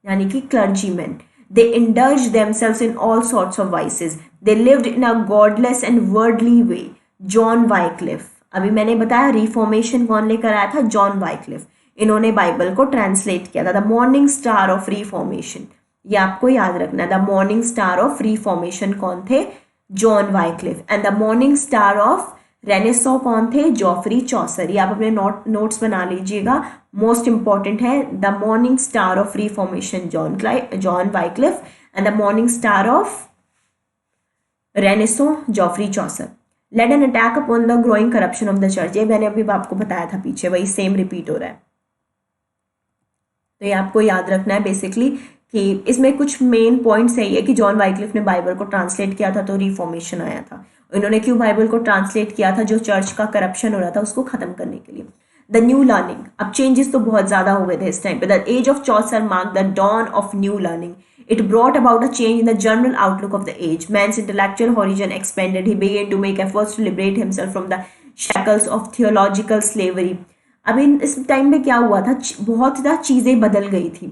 यानी कि clergyman. They indulged themselves in all sorts of vices. They lived in a godless and worldly way. John Wycliffe. अभी मैंने बताया रिफॉर्मेशन कौन लेकर आया था? John Wycliffe. इन्होंने बाइबल को ट्रांसलेट किया था। The morning star of reformation, ये आपको याद रखना है। The morning star of reformation कौन थे? John Wycliffe. And the morning star of Renaissance कौन थे? जॉफरी चौसर। ये आप अपने नोट्स बना लीजिएगा, मोस्ट इंपॉर्टेंट है। The morning star of reformation John Wycliffe and the morning star of Renaissance Geoffrey Chaucer. Led an attack upon the growing corruption of the church. ये मैंने अभी आपको बताया था पीछे, वही सेम रिपीट हो रहा है। तो ये आपको याद रखना है बेसिकली कि इसमें कुछ मेन पॉइंट्स है ये कि जॉन वाइक्लिफ ने बाइबल को ट्रांसलेट किया था तो रिफॉर्मेशन आया था। इन्होंने क्यों बाइबल को ट्रांसलेट किया था? जो चर्च का करप्शन हो रहा था उसको खत्म करने के लिए। The new learning. अब चेंजेस तो बहुत ज़्यादा हुए थे इस टाइम पे। The age of Chaucer mark the dawn of new learning. It brought about a change in the general outlook of the age. Man's intellectual horizon expanded. He began to make efforts to liberate himself from the shackles of theological slavery. अब इस time पे क्या हुआ था? बहुत ज़्यादा चीज़ें बदल गई थी,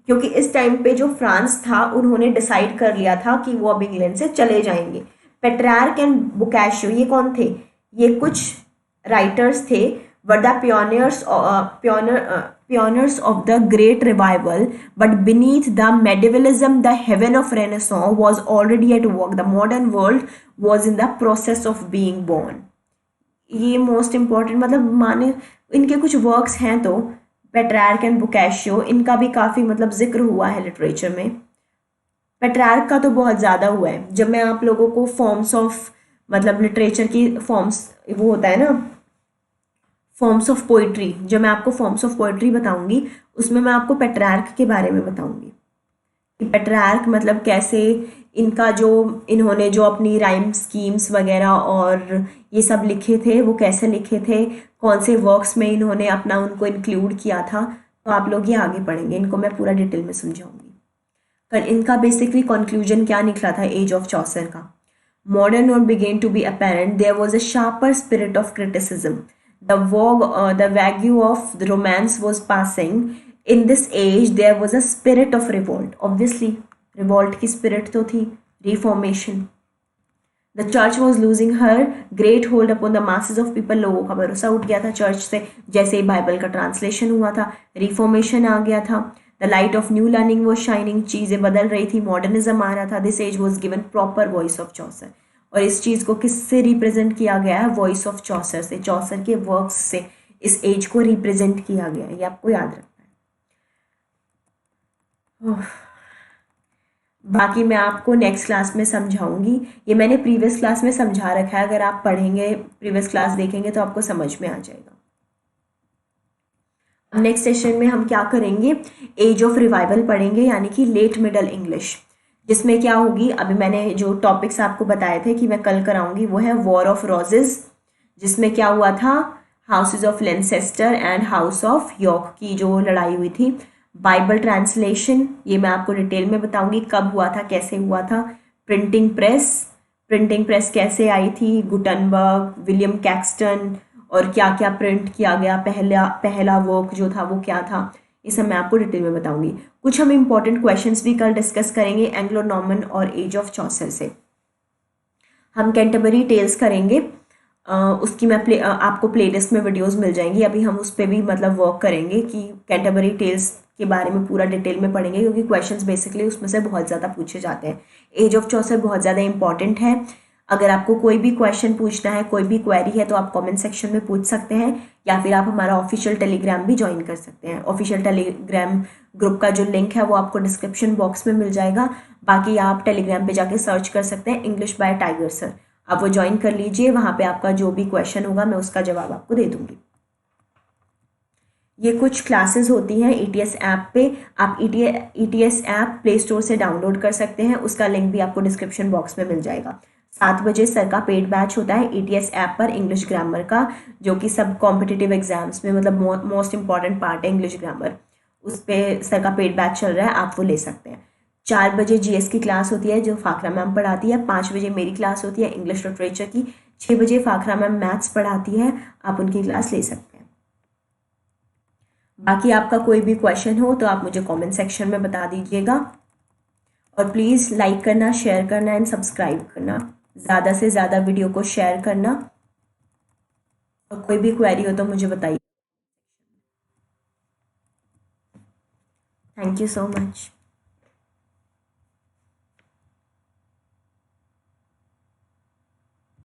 क्योंकि इस टाइम पे जो फ्रांस था उन्होंने डिसाइड कर लिया था कि वो अब इंग्लैंड से चले जाएंगे। पेट्रार्क एंड बोकाशियो, ये कौन थे? ये कुछ राइटर्स थे, were the pioneers of the great revival, but beneath the medievalism the heaven of renaissance was already at work. The modern world was in the process of being born. ये most important, मतलब माने इनके कुछ works हैं तो Petrarch and बोकाशियो, इनका भी काफ़ी मतलब जिक्र हुआ है लिटरेचर में। पेट्रार्क का तो बहुत ज़्यादा हुआ है। जब मैं आप लोगों को फॉर्म्स ऑफ मतलब लिटरेचर की फॉर्म्स, वो होता है ना फॉर्म्स ऑफ पोइट्री, जब मैं आपको फॉर्म्स ऑफ पोइट्री बताऊंगी उसमें मैं आपको पेट्रार्क के बारे में बताऊंगी कि पेट्रार्क मतलब कैसे इनका जो इन्होंने जो अपनी राइम स्कीम्स वगैरह और ये सब लिखे थे वो कैसे लिखे थे, कौन से वर्क्स में इन्होंने अपना उनको इंक्लूड किया था। तो आप लोग ये आगे पढ़ेंगे, इनको मैं पूरा डिटेल में समझाऊंगी। पर इनका बेसिकली कंक्लूजन क्या निकला था एज ऑफ चौसर का? Modern note began to be apparent, there was a sharper spirit of criticism. The vague of the romance was passing. In this age, there was a spirit of revolt. Obviously, revolt की spirit तो थी, reformation. The church was losing her great hold upon the masses of people. लोगों का भरोसा उठ गया था church से, जैसे ही बाइबल का ट्रांसलेशन हुआ था, रिफॉर्मेशन आ गया था. The light of new learning was shining. चीज़ें बदल रही थी, मॉडर्निज्म आ रहा था. This age was given proper voice of Chaucer. और इस चीज़ को किससे रिप्रेजेंट किया गया है? वॉइस ऑफ चौसर से, चौसर के वर्क्स से इस एज को रिप्रेजेंट किया गया है। ये आपको याद रखना है। बाकी मैं आपको नेक्स्ट क्लास में समझाऊंगी। ये मैंने प्रीवियस क्लास में समझा रखा है, अगर आप पढ़ेंगे प्रीवियस क्लास देखेंगे तो आपको समझ में आ जाएगा। नेक्स्ट सेशन में हम क्या करेंगे? एज ऑफ रिवाइवल पढ़ेंगे, यानी कि लेट मिडल इंग्लिश, जिसमें क्या होगी, अभी मैंने जो टॉपिक्स आपको बताए थे कि मैं कल कराऊंगी, वो है वॉर ऑफ रोजेस, जिसमें क्या हुआ था, houses of लेंसेस्टर and house of York की जो लड़ाई हुई थी। बाइबल ट्रांसलेशन, ये मैं आपको डिटेल में बताऊंगी कब हुआ था, कैसे हुआ था। प्रिंटिंग प्रेस कैसे आई थी, गुटनबर्ग, विलियम कैक्सटन, और क्या क्या प्रिंट किया गया, पहला पहला वर्क जो था वो क्या था, ये सब मैं आपको डिटेल में बताऊंगी। कुछ हम इंपॉर्टेंट क्वेश्चंस भी कल डिस्कस करेंगे एंग्लो नॉर्मन और एज ऑफ चौसर से। हम कैंटरबरी टेल्स करेंगे, उसकी मैं आपको प्लेलिस्ट में वीडियोस मिल जाएंगी। अभी हम उस पर भी मतलब वर्क करेंगे कि कैंटरबरी टेल्स के बारे में पूरा डिटेल में पढ़ेंगे, क्योंकि क्वेश्चंस बेसिकली उसमें से बहुत ज़्यादा पूछे जाते हैं। एज ऑफ चौसर बहुत ज़्यादा इंपॉर्टेंट है। अगर आपको कोई भी क्वेश्चन पूछना है, कोई भी क्वेरी है, तो आप कमेंट सेक्शन में पूछ सकते हैं, या फिर आप हमारा ऑफिशियल टेलीग्राम भी ज्वाइन कर सकते हैं। ऑफिशियल टेलीग्राम ग्रुप का जो लिंक है वो आपको डिस्क्रिप्शन बॉक्स में मिल जाएगा। बाकी आप टेलीग्राम पे जाके सर्च कर सकते हैं इंग्लिश बाय टाइगर सर, आप वो ज्वाइन कर लीजिए। वहाँ पे आपका जो भी क्वेश्चन होगा मैं उसका जवाब आपको दे दूँगी। ये कुछ क्लासेस होती हैं ईटीएस ऐप पे। आप ईटीएस ऐप प्ले स्टोर से डाउनलोड कर सकते हैं, उसका लिंक भी आपको डिस्क्रिप्शन बॉक्स में मिल जाएगा। 7 बजे सर का पेड बैच होता है ईटीएस ऐप पर इंग्लिश ग्रामर का, जो कि सब कॉम्पिटिटिव एग्जाम्स में मतलब मोस्ट इंपॉर्टेंट पार्ट है इंग्लिश ग्रामर। उस पर सर का पेड बैच चल रहा है, आप वो ले सकते हैं। 4 बजे जीएस की क्लास होती है जो फाखरा मैम पढ़ाती है। 5 बजे मेरी क्लास होती है इंग्लिश लिटरेचर की। 6 बजे फाखरा मैम मैथ्स पढ़ाती है, आप उनकी क्लास ले सकते हैं। बाकी आपका कोई भी क्वेश्चन हो तो आप मुझे कमेंट सेक्शन में बता दीजिएगा, और प्लीज़ लाइक करना, शेयर करना एंड सब्सक्राइब करना, ज़्यादा से ज़्यादा वीडियो को शेयर करना, और कोई भी क्वेरी हो तो मुझे बताइए। Thank you so much.